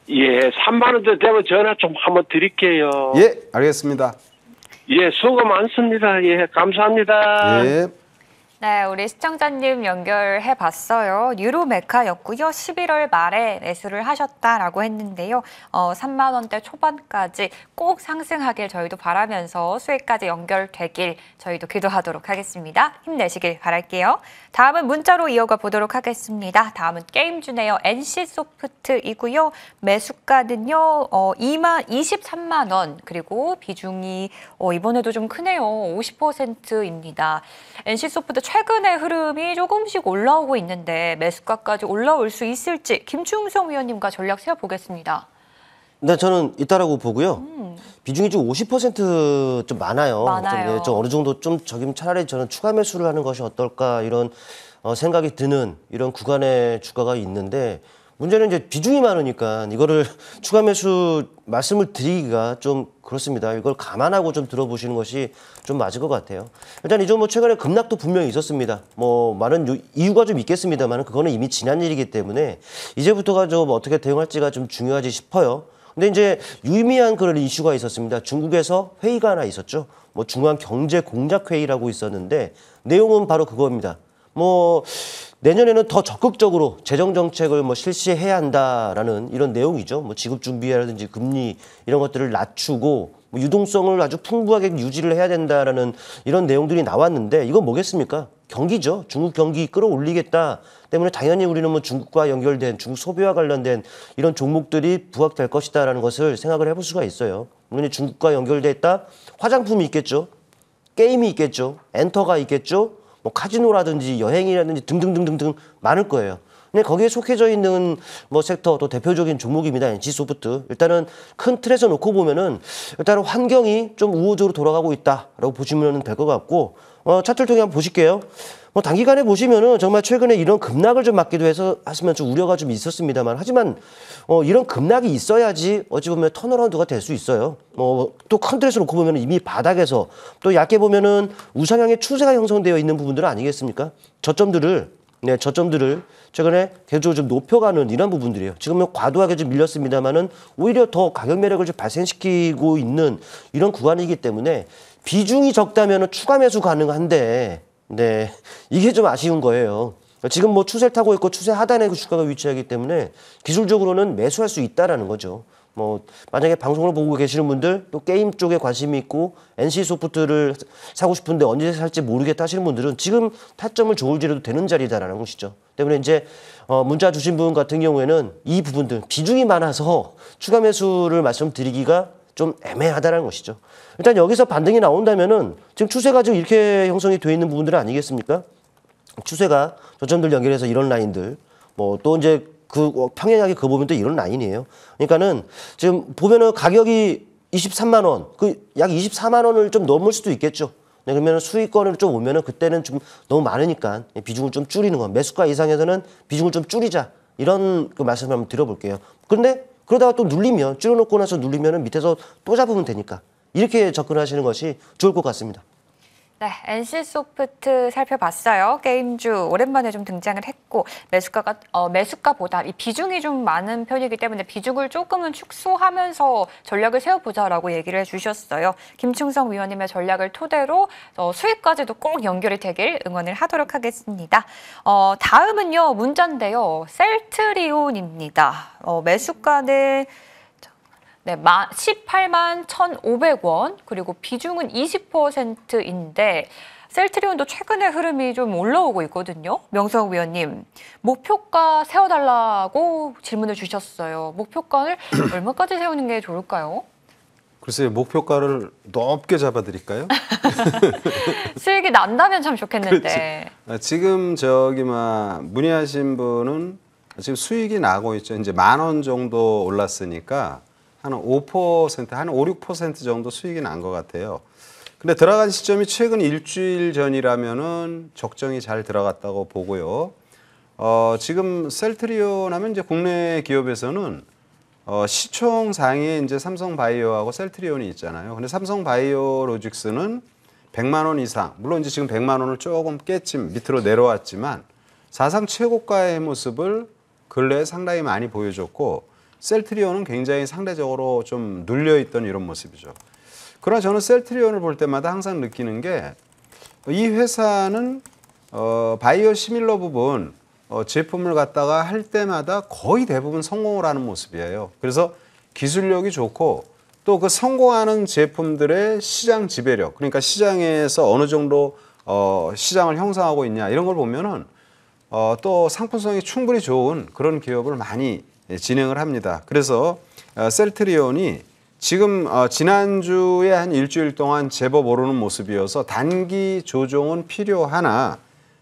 예, 3만 원대 되면 전화 좀 한번 드릴게요. 예, 알겠습니다. 예, 수고 많습니다. 예, 감사합니다. 예. 네, 우리 시청자님 연결해 봤어요. 뉴로메카였고요. 11월 말에 매수를 하셨다라고 했는데요. 3만 원대 초반까지 꼭 상승하길 저희도 바라면서 수익까지 연결되길 저희도 기도하도록 하겠습니다. 힘내시길 바랄게요. 다음은 문자로 이어가 보도록 하겠습니다. 다음은 게임주네요. NC소프트이고요. 매수가는요. 23만 원 그리고 비중이 이번에도 좀 크네요. 50%입니다. NC소프트 최근의 흐름이 조금씩 올라오고 있는데 매수가까지 올라올 수 있을지 김충성 위원님과 전략 세워보겠습니다. 네, 저는 있다라고 보고요. 비중이 좀 50%좀 많아요. 많아요. 좀 어느 정도 좀 저기면 차라리 저는 추가 매수를 하는 것이 어떨까 이런 생각이 드는 이런 구간의 주가가 있는데 문제는 이제 비중이 많으니까 이거를 추가 매수 말씀을 드리기가 좀 그렇습니다. 이걸 감안하고 좀 들어보시는 것이 좀 맞을 것 같아요. 일단 이 종목 최근에 급락도 분명히 있었습니다. 뭐 많은 이유가 좀 있겠습니다만 그거는 이미 지난 일이기 때문에 이제부터가 좀 어떻게 대응할지가 좀 중요하지 싶어요. 근데 이제 유의미한 그런 이슈가 있었습니다. 중국에서 회의가 하나 있었죠. 뭐 중앙경제공작회의라고 있었는데 내용은 바로 그겁니다. 뭐 내년에는 더 적극적으로 재정 정책을 뭐 실시해야 한다라는 이런 내용이죠. 뭐 지급 준비라든지 금리 이런 것들을 낮추고 뭐 유동성을 아주 풍부하게 유지를 해야 된다라는 이런 내용들이 나왔는데 이건 뭐겠습니까? 경기죠. 중국 경기 끌어올리겠다 때문에 당연히 우리는 뭐 중국과 연결된 중국 소비와 관련된 이런 종목들이 부각될 것이다라는 것을 생각을 해볼 수가 있어요. 물론 중국과 연결돼 있다 화장품이 있겠죠. 게임이 있겠죠. 엔터가 있겠죠. 뭐 카지노라든지 여행이라든지 등등등등등 많을 거예요. 근데 거기에 속해져 있는 뭐 섹터 또 대표적인 종목입니다. NC소프트. 일단은 큰 틀에서 놓고 보면은 일단은 환경이 좀 우호적으로 돌아가고 있다라고 보시면 될 것 같고 차트를 통해 한번 보실게요. 뭐 단기간에 보시면은 정말 최근에 이런 급락을 좀 맞기도 해서 하시면 좀 우려가 좀 있었습니다만 하지만 이런 급락이 있어야지 어찌 보면 턴어라운드가 될 수 있어요. 또 큰 틀에서 놓고 보면 이미 바닥에서 또 얇게 보면은 우상향의 추세가 형성되어 있는 부분들은 아니겠습니까? 저점들을 최근에 계속적으로 좀 높여가는 이런 부분들이에요. 지금은 과도하게 좀 밀렸습니다만은 오히려 더 가격 매력을 좀 발생시키고 있는 이런 구간이기 때문에 비중이 적다면은 추가 매수 가능한데, 네, 이게 좀 아쉬운 거예요. 지금 뭐 추세를 타고 있고 추세 하단에 그 주가가 위치하기 때문에 기술적으로는 매수할 수 있다라는 거죠. 뭐 만약에 방송을 보고 계시는 분들 또 게임 쪽에 관심이 있고 NC소프트를 사고 싶은데 언제 살지 모르겠다 하시는 분들은 지금 타점을 조울지라도 되는 자리다라는 것이죠. 때문에 이제 문자 주신 분 같은 경우에는 이 부분들 비중이 많아서 추가 매수를 말씀드리기가 좀 애매하다는 것이죠. 일단 여기서 반등이 나온다면은 지금 추세가 지금 이렇게 형성이 되어 있는 부분들은 아니겠습니까? 추세가 저점들 연결해서 이런 라인들 뭐 또 이제 그 평행하게 그거 보면 또 이런 라인이에요. 그러니까는 지금 보면은 가격이 23만 원, 그 약 24만 원을 좀 넘을 수도 있겠죠. 네, 그러면 수익권을 좀 오면은 그때는 좀 너무 많으니까 비중을 좀 줄이는 거. 매수가 이상에서는 비중을 좀 줄이자. 이런 그 말씀을 한번 드려볼게요. 그런데 그러다가 또 눌리면 줄여놓고 나서 눌리면은 밑에서 또 잡으면 되니까 이렇게 접근하시는 것이 좋을 것 같습니다. 네, NC소프트 살펴봤어요. 게임주 오랜만에 좀 등장을 했고 매수가보다 이 비중이 좀 많은 편이기 때문에 비중을 조금은 축소하면서 전략을 세워보자라고 얘기를 해주셨어요. 김충성 위원님의 전략을 토대로 수익까지도 꼭 연결이 되길 응원을 하도록 하겠습니다. 다음은요, 문자인데요. 셀트리온입니다. 매수가는 네, 18만 1,500원, 그리고 비중은 20%인데 셀트리온도 최근에 흐름이 좀 올라오고 있거든요. 명성 위원님, 목표가 세워달라고 질문을 주셨어요. 목표가를 얼마까지 세우는 게 좋을까요? 글쎄요, 목표가를 높게 잡아드릴까요? 수익이 난다면 참 좋겠는데. 지금 문의하신 분은 지금 수익이 나고 있죠. 이제 10,000원 정도 올랐으니까 한 5%, 한 5, 6% 정도 수익이 난 것 같아요. 근데 들어간 시점이 최근 일주일 전이라면은 적정히 잘 들어갔다고 보고요. 지금 셀트리온 하면 이제 국내 기업에서는 시총 상위에 이제 삼성바이오하고 셀트리온이 있잖아요. 근데 삼성바이오로직스는 100만 원 이상, 물론 이제 지금 100만 원을 조금 깼지만 밑으로 내려왔지만 사상 최고가의 모습을 근래에 상당히 많이 보여줬고 셀트리온은 굉장히 상대적으로 좀 눌려있던 이런 모습이죠. 그러나 저는 셀트리온을 볼 때마다 항상 느끼는 게 이 회사는 바이오 시밀러 부분 제품을 갖다가 할 때마다 거의 대부분 성공을 하는 모습이에요. 그래서 기술력이 좋고 또 그 성공하는 제품들의 시장 지배력, 그러니까 시장에서 어느 정도 시장을 형성하고 있냐 이런 걸 보면은 또 상품성이 충분히 좋은 그런 기업을 많이 진행을 합니다. 그래서 셀트리온이 지금 지난주에 한 일주일 동안 제법 오르는 모습이어서 단기 조정은 필요하나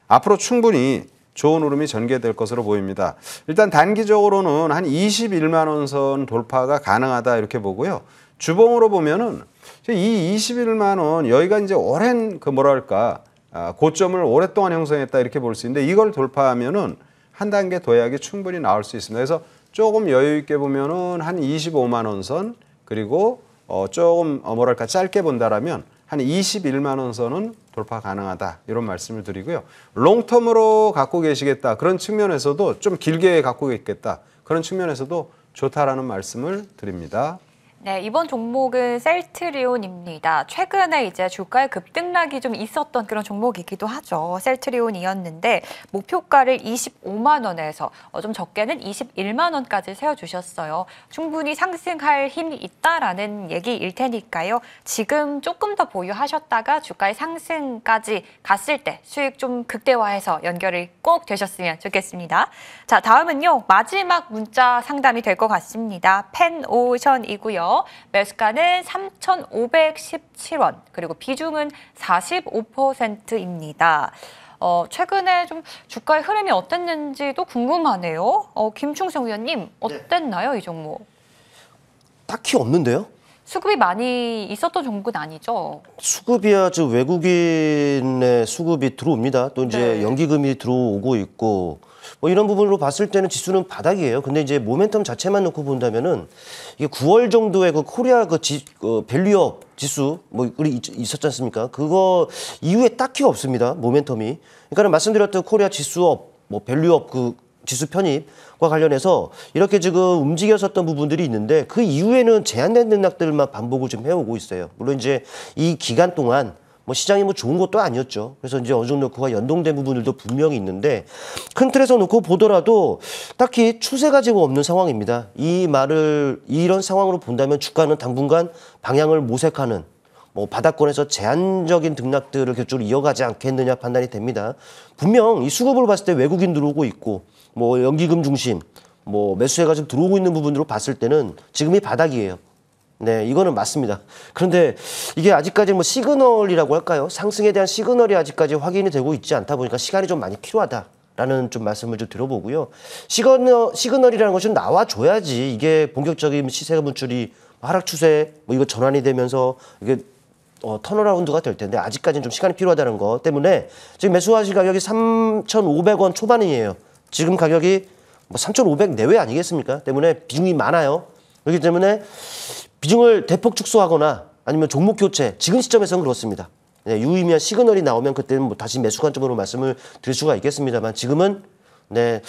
앞으로 충분히 좋은 흐름이 전개될 것으로 보입니다. 일단 단기적으로는 한 21만 원 선 돌파가 가능하다 이렇게 보고요. 주봉으로 보면은 이 21만 원 여기가 이제 오랜 고점을 오랫동안 형성했다 이렇게 볼 수 있는데 이걸 돌파하면은 한 단계 도약이 충분히 나올 수 있습니다. 그래서 조금 여유 있게 보면은 한 25만 원 선, 그리고 조금 뭐랄까 짧게 본다라면 한 21만 원 선은 돌파 가능하다, 이런 말씀을 드리고요. 롱텀으로 갖고 계시겠다, 그런 측면에서도 좀 길게 갖고 있겠다, 그런 측면에서도 좋다라는 말씀을 드립니다. 네, 이번 종목은 셀트리온입니다. 최근에 이제 주가의 급등락이 좀 있었던 그런 종목이기도 하죠. 셀트리온이었는데 목표가를 25만 원에서 좀 적게는 21만 원까지 세워주셨어요. 충분히 상승할 힘이 있다라는 얘기일 테니까요. 지금 조금 더 보유하셨다가 주가의 상승까지 갔을 때 수익 좀 극대화해서 연결이 꼭 되셨으면 좋겠습니다. 자, 다음은요. 마지막 문자 상담이 될 것 같습니다. 펜오션이고요. 매수가는 3,517원, 그리고 비중은 45%입니다. 최근에 좀 주가의 흐름이 어땠는지도 궁금하네요. 김충성 위원님, 어땠나요, 이 종목? 딱히 없는데요? 수급이 많이 있었던 종목은 아니죠? 수급이야, 저 외국인의 수급이 들어옵니다. 또 이제 네. 연기금이 들어오고 있고, 뭐 이런 부분으로 봤을 때는 지수는 바닥이에요. 근데 이제 모멘텀 자체만 놓고 본다면은 이게 9월 정도에 그 코리아 밸류업 지수 뭐 우리 있었지 않습니까? 그거 이후에 딱히 없습니다. 모멘텀이. 그러니까 말씀드렸던 코리아 지수업, 뭐 밸류업 그 지수 편입과 관련해서 이렇게 지금 움직였었던 부분들이 있는데 그 이후에는 제한된 등락들만 반복을 좀 해오고 있어요. 물론 이제 이 기간 동안 뭐 시장이 뭐 좋은 것도 아니었죠. 그래서 이제 어느 정도 그와 연동된 부분들도 분명히 있는데 큰 틀에서 놓고 보더라도 딱히 추세가 지금 없는 상황입니다. 이런 상황으로 본다면 주가는 당분간 방향을 모색하는 뭐 바닥권에서 제한적인 등락들을 계속적으로 이어가지 않겠느냐 판단이 됩니다. 분명 이 수급으로 봤을 때 외국인 들어오고 있고 뭐 연기금 중심 뭐 매수세가 좀 들어오고 있는 부분으로 봤을 때는 지금이 바닥이에요. 네, 이거는 맞습니다. 그런데 이게 아직까지 뭐 시그널이라고 할까요? 상승에 대한 시그널이 아직까지 확인이 되고 있지 않다 보니까 시간이 좀 많이 필요하다라는 좀 말씀을 좀 드려보고요. 시그널이라는 것이 좀 나와줘야지 이게 본격적인 시세가 분출이 하락 추세 뭐 이거 전환이 되면서 이게 턴어라운드가 될 텐데 아직까지는 좀 시간이 필요하다는 것 때문에 지금 매수하실 가격이 3,500원 초반이에요. 지금 가격이 뭐 3,500 내외 아니겠습니까? 때문에 비중이 많아요. 그렇기 때문에 비중을 대폭 축소하거나 아니면 종목 교체, 지금 시점에서는 그렇습니다. 네, 유의미한 시그널이 나오면 그때는 뭐 다시 매수 관점으로 말씀을 드릴 수가 있겠습니다만 지금은 네,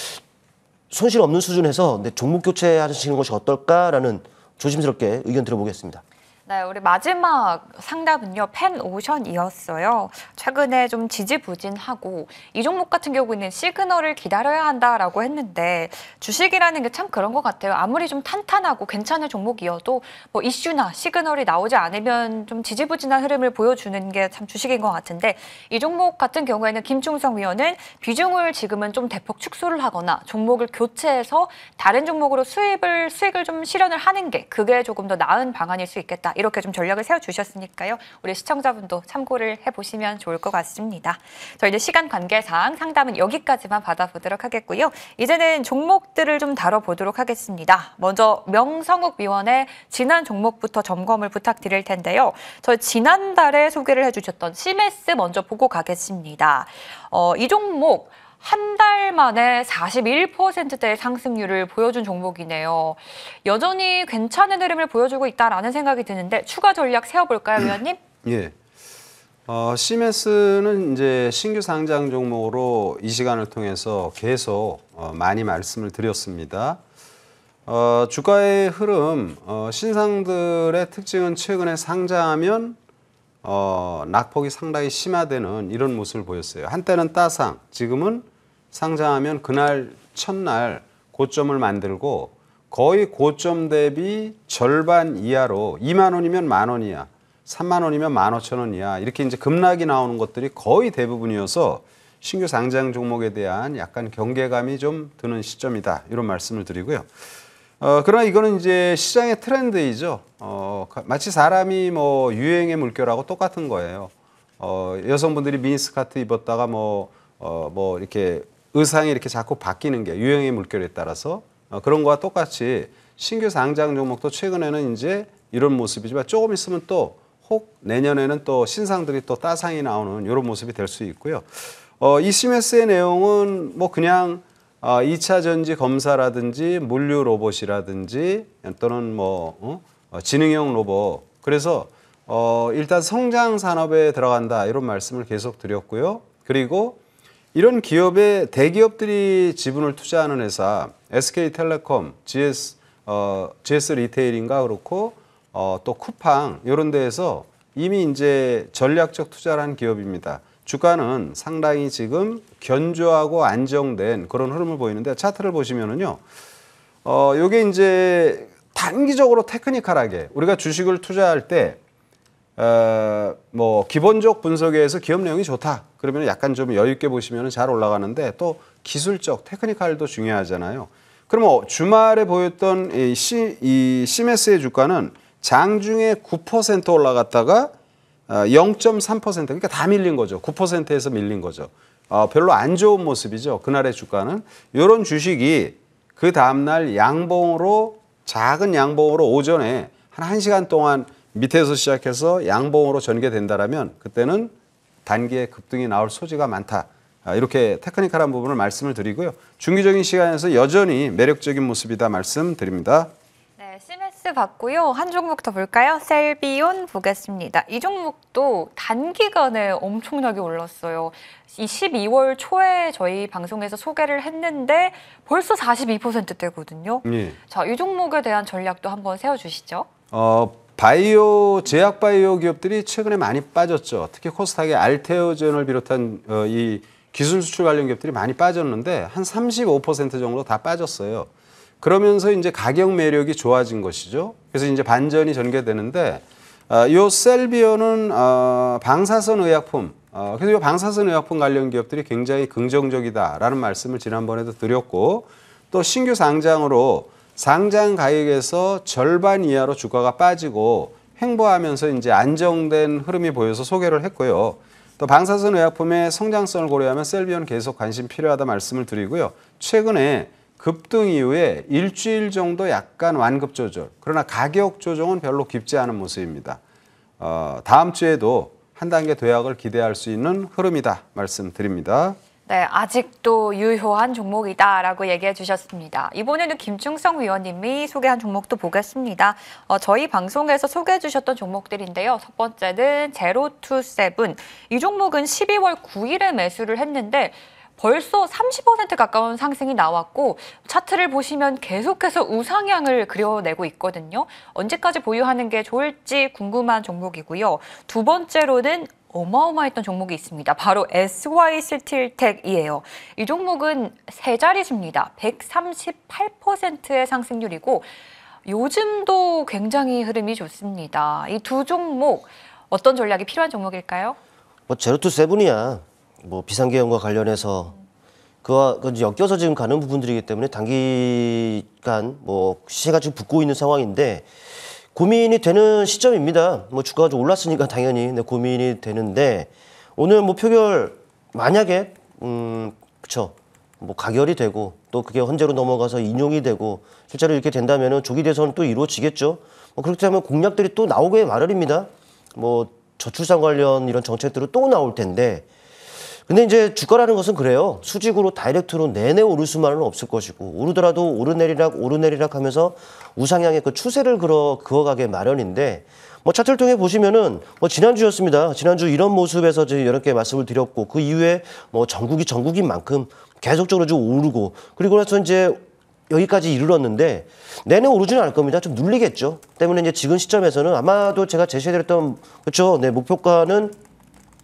손실 없는 수준에서 네, 종목 교체하시는 것이 어떨까라는 조심스럽게 의견 들어보겠습니다. 네, 우리 마지막 상담은요, 펜오션이었어요. 최근에 좀 지지부진하고 이 종목 같은 경우에는 시그널을 기다려야 한다라고 했는데 주식이라는 게 참 그런 것 같아요. 아무리 좀 탄탄하고 괜찮은 종목이어도 뭐 이슈나 시그널이 나오지 않으면 좀 지지부진한 흐름을 보여주는 게 참 주식인 것 같은데 이 종목 같은 경우에는 김충성 위원은 비중을 지금은 좀 대폭 축소를 하거나 종목을 교체해서 다른 종목으로 수익을 좀 실현을 하는 게 그게 조금 더 나은 방안일 수 있겠다. 이렇게 좀 전략을 세워주셨으니까요. 우리 시청자분도 참고를 해보시면 좋을 것 같습니다. 저희는 시간 관계상 상담은 여기까지만 받아보도록 하겠고요. 이제는 종목들을 좀 다뤄보도록 하겠습니다. 먼저 명성욱 위원의 지난 종목부터 점검을 부탁드릴 텐데요. 저희 지난달에 소개를 해주셨던 시메스 먼저 보고 가겠습니다. 이 종목 한 달 만에 41%대의 상승률을 보여준 종목이네요. 여전히 괜찮은 흐름을 보여주고 있다라는 생각이 드는데 추가 전략 세워볼까요, 위원님? 예. 시메스는 이제 신규 상장 종목으로 이 시간을 통해서 계속 많이 말씀을 드렸습니다. 주가의 흐름, 신상들의 특징은 최근에 상장하면 낙폭이 상당히 심화되는 이런 모습을 보였어요. 한때는 따상, 지금은 상장하면 그날 첫날 고점을 만들고 거의 고점 대비 절반 이하로 2만 원이면 1만 원이야, 3만 원이면 15,000원이야 이렇게 이제 급락이 나오는 것들이 거의 대부분이어서 신규 상장 종목에 대한 약간 경계감이 좀 드는 시점이다 이런 말씀을 드리고요. 그러나 이거는 이제 시장의 트렌드이죠. 마치 사람이 뭐 유행의 물결하고 똑같은 거예요. 여성분들이 미니스커트 입었다가 뭐 이렇게 의상이 이렇게 자꾸 바뀌는 게 유행의 물결에 따라서 그런 거와 똑같이 신규 상장 종목도 최근에는 이제 이런 모습이지만 조금 있으면 또 혹 내년에는 또 신상들이 또 따상이 나오는 이런 모습이 될 수 있고요. 이 시메스의 내용은 뭐 그냥 2차 전지 검사라든지 물류 로봇이라든지 또는 지능형 로봇. 그래서 일단 성장 산업에 들어간다 이런 말씀을 계속 드렸고요. 그리고 이런 기업에 대기업들이 지분을 투자하는 회사, SK텔레콤, GS 리테일인가 그렇고 또 쿠팡 이런 데에서 이미 이제 전략적 투자를 한 기업입니다. 주가는 상당히 지금 견조하고 안정된 그런 흐름을 보이는데 차트를 보시면은요. 요게 이제 단기적으로 테크니컬하게 우리가 주식을 투자할 때 기본적 분석에 의해서 기업 내용이 좋다. 그러면 약간 좀 여유 있게 보시면 잘 올라가는데 또 기술적 테크니컬도 중요하잖아요. 그러면 주말에 보였던 이 시메스의 주가는 장중에 9% 올라갔다가 0.3% 그러니까 다 밀린 거죠. 9%에서 밀린 거죠. 별로 안 좋은 모습이죠. 그날의 주가는. 이런 주식이 그 다음날 양봉으로 작은 양봉으로 오전에 한 1시간 동안 밑에서 시작해서 양봉으로 전개된다라면 그때는 단기에 급등이 나올 소지가 많다. 이렇게 테크니컬한 부분을 말씀을 드리고요. 중기적인 시간에서 여전히 매력적인 모습이다 말씀드립니다. 네, 시메스 봤고요. 한 종목 더 볼까요? 셀비온 보겠습니다. 이 종목도 단기간에 엄청나게 올랐어요. 이 12월 초에 저희 방송에서 소개를 했는데 벌써 42%대거든요. 예. 자, 이 종목에 대한 전략도 한번 세워주시죠. 제약 바이오 기업들이 최근에 많이 빠졌죠. 특히 코스닥의 알테오젠을 비롯한 이 기술 수출 관련 기업들이 많이 빠졌는데 한 35% 정도 다 빠졌어요. 그러면서 이제 가격 매력이 좋아진 것이죠. 그래서 이제 반전이 전개되는데 요 셀비온은 방사선 의약품 그래서 이 방사선 의약품 관련 기업들이 굉장히 긍정적이다라는 말씀을 지난번에도 드렸고 또 신규 상장으로 상장 가액에서 절반 이하로 주가가 빠지고 횡보하면서 이제 안정된 흐름이 보여서 소개를 했고요. 또 방사선 의약품의 성장성을 고려하면 셀비온 계속 관심 필요하다 말씀을 드리고요. 최근에 급등 이후에 일주일 정도 약간 완급 조절. 그러나 가격 조정은 별로 깊지 않은 모습입니다. 다음 주에도 한 단계 도약을 기대할 수 있는 흐름이다 말씀드립니다. 네, 아직도 유효한 종목이다라고 얘기해 주셨습니다. 이번에는 김충성 위원님이 소개한 종목도 보겠습니다. 저희 방송에서 소개해 주셨던 종목들인데요. 첫 번째는 제로투세븐. 이 종목은 12월 9일에 매수를 했는데 벌써 30% 가까운 상승이 나왔고 차트를 보시면 계속해서 우상향을 그려내고 있거든요. 언제까지 보유하는 게 좋을지 궁금한 종목이고요. 두 번째로는 어마어마했던 종목이 있습니다. 바로 SY스틸텍이에요. 이 종목은 세 자릿수입니다. 138%의 상승률이고 요즘도 굉장히 흐름이 좋습니다. 이 두 종목 어떤 전략이 필요한 종목일까요? 제로투세븐이야. 비상계엄과 관련해서 그와 엮여서 지금 가는 부분들이기 때문에 단기간 시세가 지금 붙고 있는 상황인데 고민이 되는 시점입니다. 주가가 좀 올랐으니까 당연히 고민이 되는데 오늘 표결 만약에 그쵸 가결이 되고 또 그게 헌재로 넘어가서 인용이 되고 실제로 이렇게 된다면은 조기 대선은 또 이루어지겠죠. 그렇게 하면 공약들이 또 나오게 마련입니다. 저출산 관련 이런 정책들은 또 나올 텐데. 근데 이제 주가라는 것은 그래요. 수직으로 다이렉트로 내내 오를 수만은 없을 것이고 오르더라도 오르내리락 하면서 우상향의 그 추세를 그어가게 마련인데 차트를 통해 보시면은 지난주였습니다. 지난주 이런 모습에서 저희 여러 개 말씀을 드렸고 그 이후에 전국인 만큼 계속적으로 좀 오르고 그리고 나서 이제 여기까지 이르렀는데 내내 오르지는 않을 겁니다. 좀 눌리겠죠. 때문에 이제 지금 시점에서는 아마도 제가 제시해드렸던 그렇죠. 네, 목표가는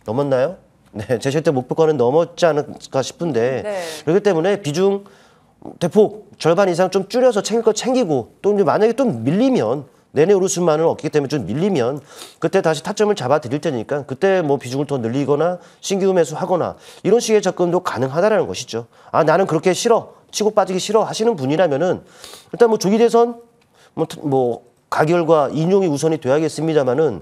넘었나요? 네, 제시할 때 목표가는 넘었지 않을까 싶은데 네. 그렇기 때문에 비중 대폭 절반 이상 좀 줄여서 챙길 거 챙기고 또 이제 만약에 또 밀리면 내내 오를 수만은 없기 때문에 좀 밀리면 그때 다시 타점을 잡아 드릴 테니까 그때 비중을 더 늘리거나 신규 매수하거나 이런 식의 접근도 가능하다라는 것이죠. 아 나는 그렇게 싫어 치고 빠지기 싫어 하시는 분이라면은 일단 조기 대선 가결과 인용이 우선이 돼야겠습니다만은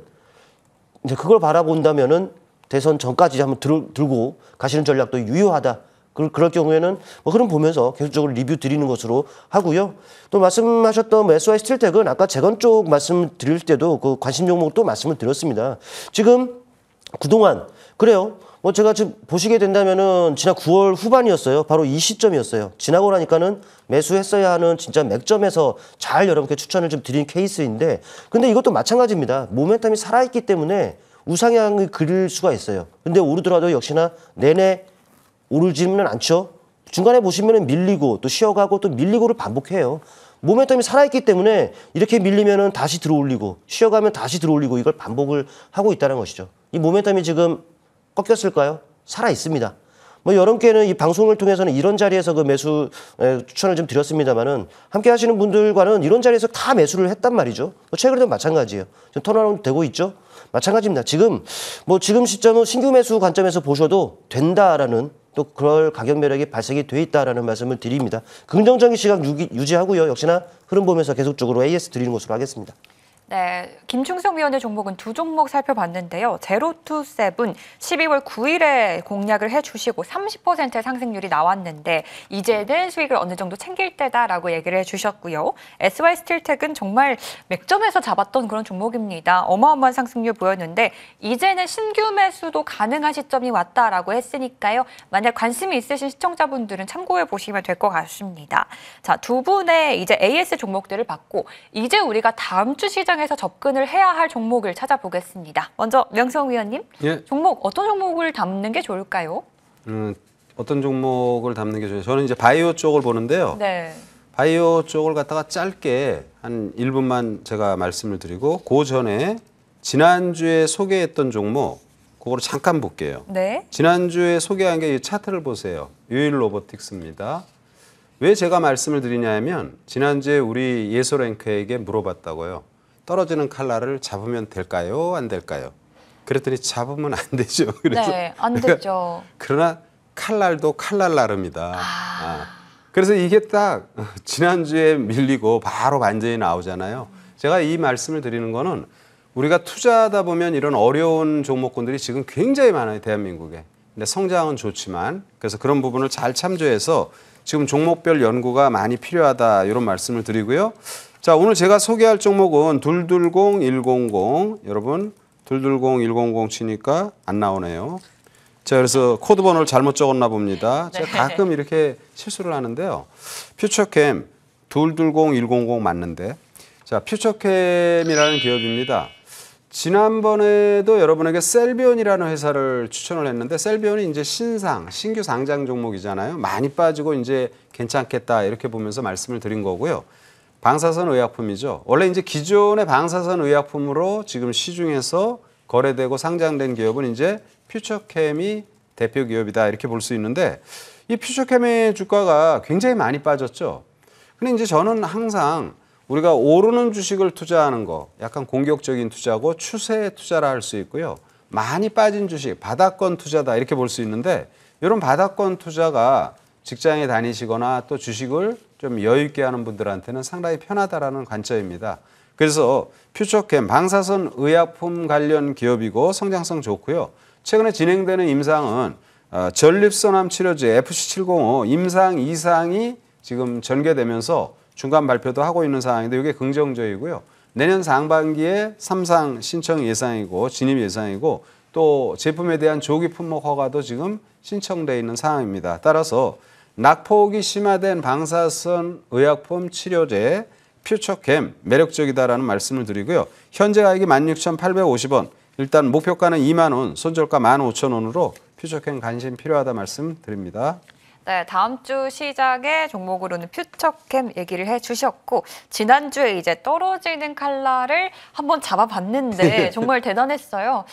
이제 그걸 바라본다면은 대선 전까지 한번 들고 가시는 전략도 유효하다. 그럴 경우에는 흐름 보면서 계속적으로 리뷰 드리는 것으로 하고요. 또 말씀하셨던 SY스틸텍은 아까 재건 쪽 말씀드릴 때도 그 관심 종목 또 말씀을 드렸습니다. 지금 그동안 그래요. 뭐 제가 지금 보시게 된다면은 지난 9월 후반이었어요. 바로 이 시점이었어요. 지나고 나니까는 매수했어야 하는 진짜 맥점에서 잘 여러분께 추천을 좀 드린 케이스인데, 근데 이것도 마찬가지입니다. 모멘텀이 살아있기 때문에 우상향을 그릴 수가 있어요. 근데 오르더라도 역시나 내내 오르지는 않죠. 중간에 보시면은 밀리고 또 쉬어가고 또 밀리고를 반복해요. 모멘텀이 살아있기 때문에 이렇게 밀리면은 다시 들어올리고 쉬어가면 다시 들어올리고 이걸 반복을 하고 있다는 것이죠. 이 모멘텀이 지금 꺾였을까요? 살아있습니다. 뭐 여러분께는 이 방송을 통해서는 이런 자리에서 그 매수 추천을 좀 드렸습니다만은 함께 하시는 분들과는 이런 자리에서 다 매수를 했단 말이죠. 최근에도 마찬가지예요. 지금 턴어라운드 되고 있죠? 마찬가지입니다. 지금 시점은 신규 매수 관점에서 보셔도 된다라는 또 그럴 가격 매력이 발생이 돼 있다라는 말씀을 드립니다. 긍정적인 시각 유지하고요. 역시나 흐름 보면서 계속적으로 AS 드리는 것으로 하겠습니다. 네, 김충성 위원의 종목은 두 종목 살펴봤는데요. 제로투세븐 12월 9일에 공략을 해주시고 30%의 상승률이 나왔는데 이제는 수익을 어느 정도 챙길 때다라고 얘기를 해주셨고요. SY스틸텍은 정말 맥점에서 잡았던 그런 종목입니다. 어마어마한 상승률 보였는데 이제는 신규 매수도 가능한 시점이 왔다라고 했으니까요. 만약 관심이 있으신 시청자분들은 참고해 보시면 될 것 같습니다. 자, 두 분의 이제 AS 종목들을 봤고 이제 우리가 다음 주 시장 에서 접근을 해야 할 종목을 찾아보겠습니다. 먼저 명성 위원님, 예. 종목 어떤 종목을 담는 게 좋을까요? 어떤 종목을 담는 게 좋아요? 저는 이제 바이오 쪽을 보는데요. 네. 바이오 쪽을 갖다가 짧게 한 1분만 제가 말씀을 드리고 그 전에 지난주에 소개했던 종목 그거를 잠깐 볼게요. 네. 지난주에 소개한 게 이 차트를 보세요. 유일 로보틱스입니다. 왜 제가 말씀을 드리냐면 지난주에 우리 예솔랭크에게 물어봤다고요. 떨어지는 칼날을 잡으면 될까요? 안 될까요? 그랬더니 잡으면 안 되죠. 그래서 네, 안 되죠. 그러나 칼날도 칼날 나름이다. 그래서 이게 딱 지난주에 밀리고 바로 반전이 나오잖아요. 제가 이 말씀을 드리는 거는 우리가 투자하다 보면 이런 어려운 종목군들이 지금 굉장히 많아요. 대한민국에. 근데 성장은 좋지만 그래서 그런 부분을 잘 참조해서 지금 종목별 연구가 많이 필요하다 이런 말씀을 드리고요. 자, 오늘 제가 소개할 종목은 220100 여러분 220100 치니까 안 나오네요. 자, 그래서 코드 번호를 잘못 적었나 봅니다. 제가 가끔 이렇게 실수를 하는데요. 퓨처캠 220100 맞는데. 자, 퓨처캠이라는 기업입니다. 지난번에도 여러분에게 셀비온이라는 회사를 추천을 했는데 셀비온이 이제 신규 상장 종목이잖아요. 많이 빠지고 이제 괜찮겠다 이렇게 보면서 말씀을 드린 거고요. 방사선 의약품이죠. 원래 이제 기존의 방사선 의약품으로 지금 시중에서 거래되고 상장된 기업은 이제 퓨처캠이 대표 기업이다 이렇게 볼 수 있는데 이 퓨처캠의 주가가 굉장히 많이 빠졌죠. 근데 이제 저는 항상 우리가 오르는 주식을 투자하는 거 약간 공격적인 투자고 추세 투자라 할 수 있고요. 많이 빠진 주식, 바닥권 투자다 이렇게 볼 수 있는데 이런 바닥권 투자가 직장에 다니시거나 또 주식을 좀 여유 있게 하는 분들한테는 상당히 편하다라는 관점입니다. 그래서 퓨처캠 방사선 의약품 관련 기업이고 성장성 좋고요. 최근에 진행되는 임상은 전립선암 치료제 FC705 임상 2상이 지금 전개되면서 중간 발표도 하고 있는 상황인데 이게 긍정적이고요. 내년 상반기에 3상 신청 예상이고 진입 예상이고 또 제품에 대한 조기 품목 허가도 지금 신청되어 있는 상황입니다. 따라서 낙폭이 심화된 방사선 의약품 치료제 퓨처캠 매력적이다라는 말씀을 드리고요. 현재 가격이 16,850원. 일단 목표가는 2만 원, 손절가 15,000원으로 퓨처캠 관심 필요하다 말씀드립니다. 네, 다음 주 시작에 종목으로는 퓨처캠 얘기를 해주셨고 지난주에 이제 떨어지는 칼날을 한번 잡아봤는데 정말 대단했어요.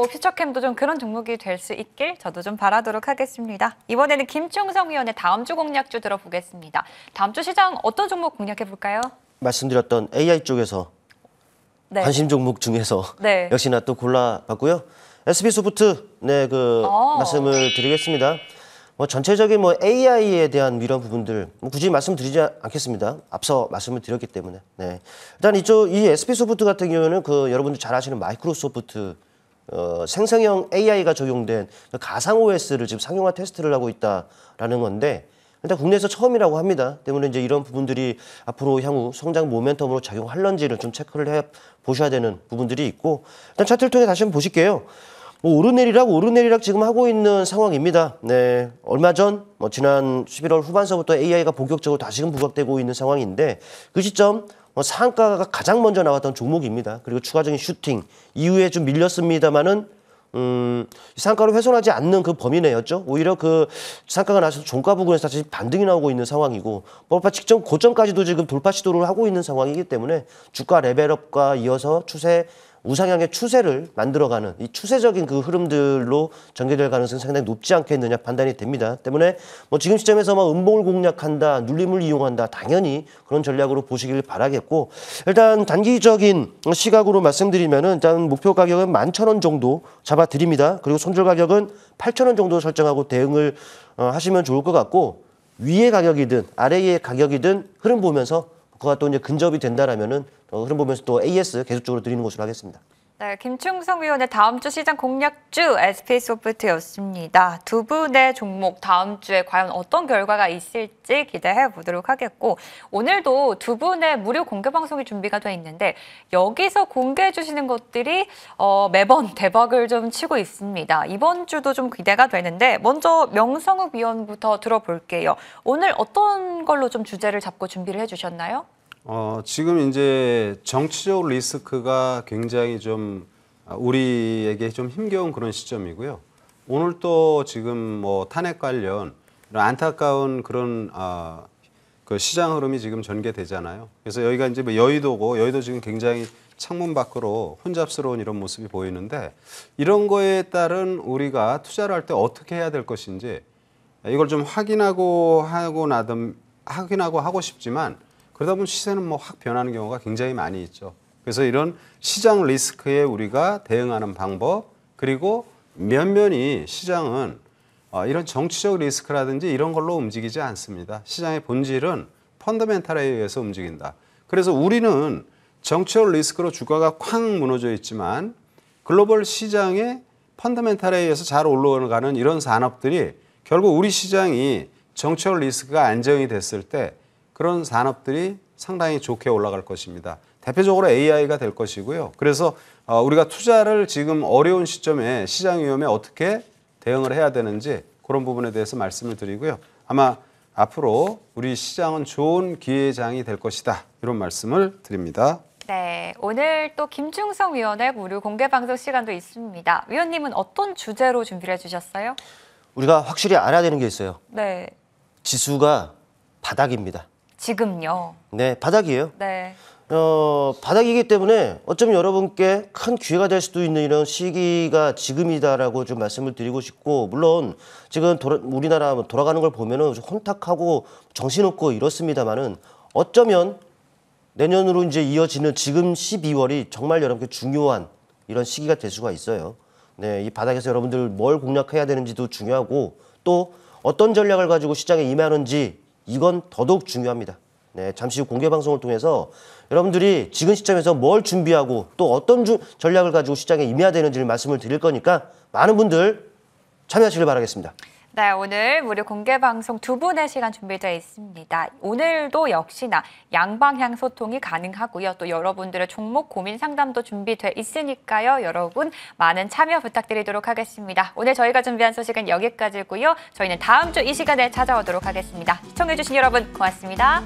퓨처캠도 좀 그런 종목이 될 수 있길 저도 좀 바라도록 하겠습니다. 이번에는 김충성 위원의 다음 주 공략주 들어보겠습니다. 다음 주 시장 어떤 종목 공략해볼까요? 말씀드렸던 AI 쪽에서 네. 관심 종목 중에서 네. 역시나 또 골라봤고요. SB소프트 말씀을 드리겠습니다. 전체적인 AI에 대한 이런 부분들 굳이 말씀드리지 않겠습니다. 앞서 말씀을 드렸기 때문에. 네. 일단 이 SB소프트 같은 경우는 여러분들 잘 아시는 마이크로소프트 생성형 AI가 적용된 가상 OS를 지금 상용화 테스트를 하고 있다라는 건데 일단 국내에서 처음이라고 합니다. 때문에 이제 이런 부분들이 앞으로 향후 성장 모멘텀으로 작용할런지를 좀 체크를 해 보셔야 되는 부분들이 있고 일단 차트를 통해 다시 한번 보실게요. 뭐 오르내리락 지금 하고 있는 상황입니다. 네, 얼마 전 지난 11월 후반서부터 AI가 본격적으로 다시금 부각되고 있는 상황인데 그 시점 상한가가 가장 먼저 나왔던 종목입니다. 그리고 추가적인 슈팅 이후에 좀 밀렸습니다만은 상한가를 훼손하지 않는 그 범위 내였죠. 오히려 그 상한가가 나서 종가 부근에서 다시 반등이 나오고 있는 상황이고 볼파 직전 고점까지도 지금 돌파 시도를 하고 있는 상황이기 때문에 주가 레벨업과 이어서 우상향의 추세를 만들어가는 이 추세적인 그 흐름들로 전개될 가능성이 상당히 높지 않겠느냐 판단이 됩니다. 때문에 뭐 지금 시점에서 막 음봉을 공략한다, 눌림을 이용한다, 당연히 그런 전략으로 보시길 바라겠고 일단 단기적인 시각으로 말씀드리면은 일단 목표 가격은 11,000원 정도 잡아드립니다. 그리고 손절 가격은 8,000원 정도 설정하고 대응을 하시면 좋을 것 같고 위의 가격이든 아래의 가격이든 흐름 보면서 그가 또 이제 근접이 된다라면은 흐름 보면서 또 AS 계속적으로 드리는 것으로 하겠습니다. 네, 김충성 위원의 다음 주 시장 공략주 SP소프트였습니다. 두 분의 종목 다음 주에 과연 어떤 결과가 있을지 기대해 보도록 하겠고 오늘도 두 분의 무료 공개 방송이 준비가 돼 있는데 여기서 공개해 주시는 것들이 매번 대박을 좀 치고 있습니다. 이번 주도 좀 기대가 되는데 먼저 명성욱 위원부터 들어볼게요. 오늘 어떤 걸로 좀 주제를 잡고 준비를 해주셨나요? 지금 이제 정치적 리스크가 굉장히 좀 우리에게 좀 힘겨운 그런 시점이고요. 오늘 또 지금 뭐 탄핵 관련 이런 안타까운 그런 그 시장 흐름이 지금 전개되잖아요. 그래서 여기가 이제 뭐 여의도고 여의도 지금 굉장히 창문 밖으로 혼잡스러운 이런 모습이 보이는데 이런 거에 따른 우리가 투자를 할 때 어떻게 해야 될 것인지 이걸 좀 확인하고 하고 싶지만 그러다 보면 시세는 뭐 확 변하는 경우가 굉장히 많이 있죠. 그래서 이런 시장 리스크에 우리가 대응하는 방법 그리고 면면이 시장은 이런 정치적 리스크라든지 이런 걸로 움직이지 않습니다. 시장의 본질은 펀더멘탈에 의해서 움직인다. 그래서 우리는 정치적 리스크로 주가가 쾅 무너져 있지만 글로벌 시장의 펀더멘탈에 의해서 잘 올라가는 이런 산업들이 결국 우리 시장이 정치적 리스크가 안정이 됐을 때 그런 산업들이 상당히 좋게 올라갈 것입니다. 대표적으로 AI가 될 것이고요. 그래서 우리가 투자를 지금 어려운 시점에 시장 위험에 어떻게 대응을 해야 되는지 그런 부분에 대해서 말씀을 드리고요. 아마 앞으로 우리 시장은 좋은 기회장이 될 것이다. 이런 말씀을 드립니다. 네, 오늘 또 김충성 위원의 무료 공개 방송 시간도 있습니다. 위원님은 어떤 주제로 준비를 해주셨어요? 우리가 확실히 알아야 되는 게 있어요. 네. 지수가 바닥입니다. 지금요? 네, 바닥이에요. 네. 바닥이기 때문에 어쩌면 여러분께 큰 기회가 될 수도 있는 이런 시기가 지금이다라고 좀 말씀을 드리고 싶고 물론 지금 우리나라 돌아가는 걸 보면은 혼탁하고 정신없고 이렇습니다만은 어쩌면 내년으로 이제 이어지는 지금 12월이 정말 여러분께 중요한 이런 시기가 될 수가 있어요. 네, 이 바닥에서 여러분들 뭘 공략해야 되는지도 중요하고 또 어떤 전략을 가지고 시장에 임하는지 이건 더더욱 중요합니다. 네, 잠시 후 공개 방송을 통해서 여러분들이 지금 시점에서 뭘 준비하고 또 어떤 전략을 가지고 시장에 임해야 되는지를 말씀을 드릴 거니까 많은 분들 참여하시길 바라겠습니다. 네, 오늘 무료 공개 방송 두 분의 시간 준비되어 있습니다. 오늘도 역시나 양방향 소통이 가능하고요. 또 여러분들의 종목 고민 상담도 준비되어 있으니까요. 여러분 많은 참여 부탁드리도록 하겠습니다. 오늘 저희가 준비한 소식은 여기까지고요. 저희는 다음 주 이 시간에 찾아오도록 하겠습니다. 시청해주신 여러분 고맙습니다.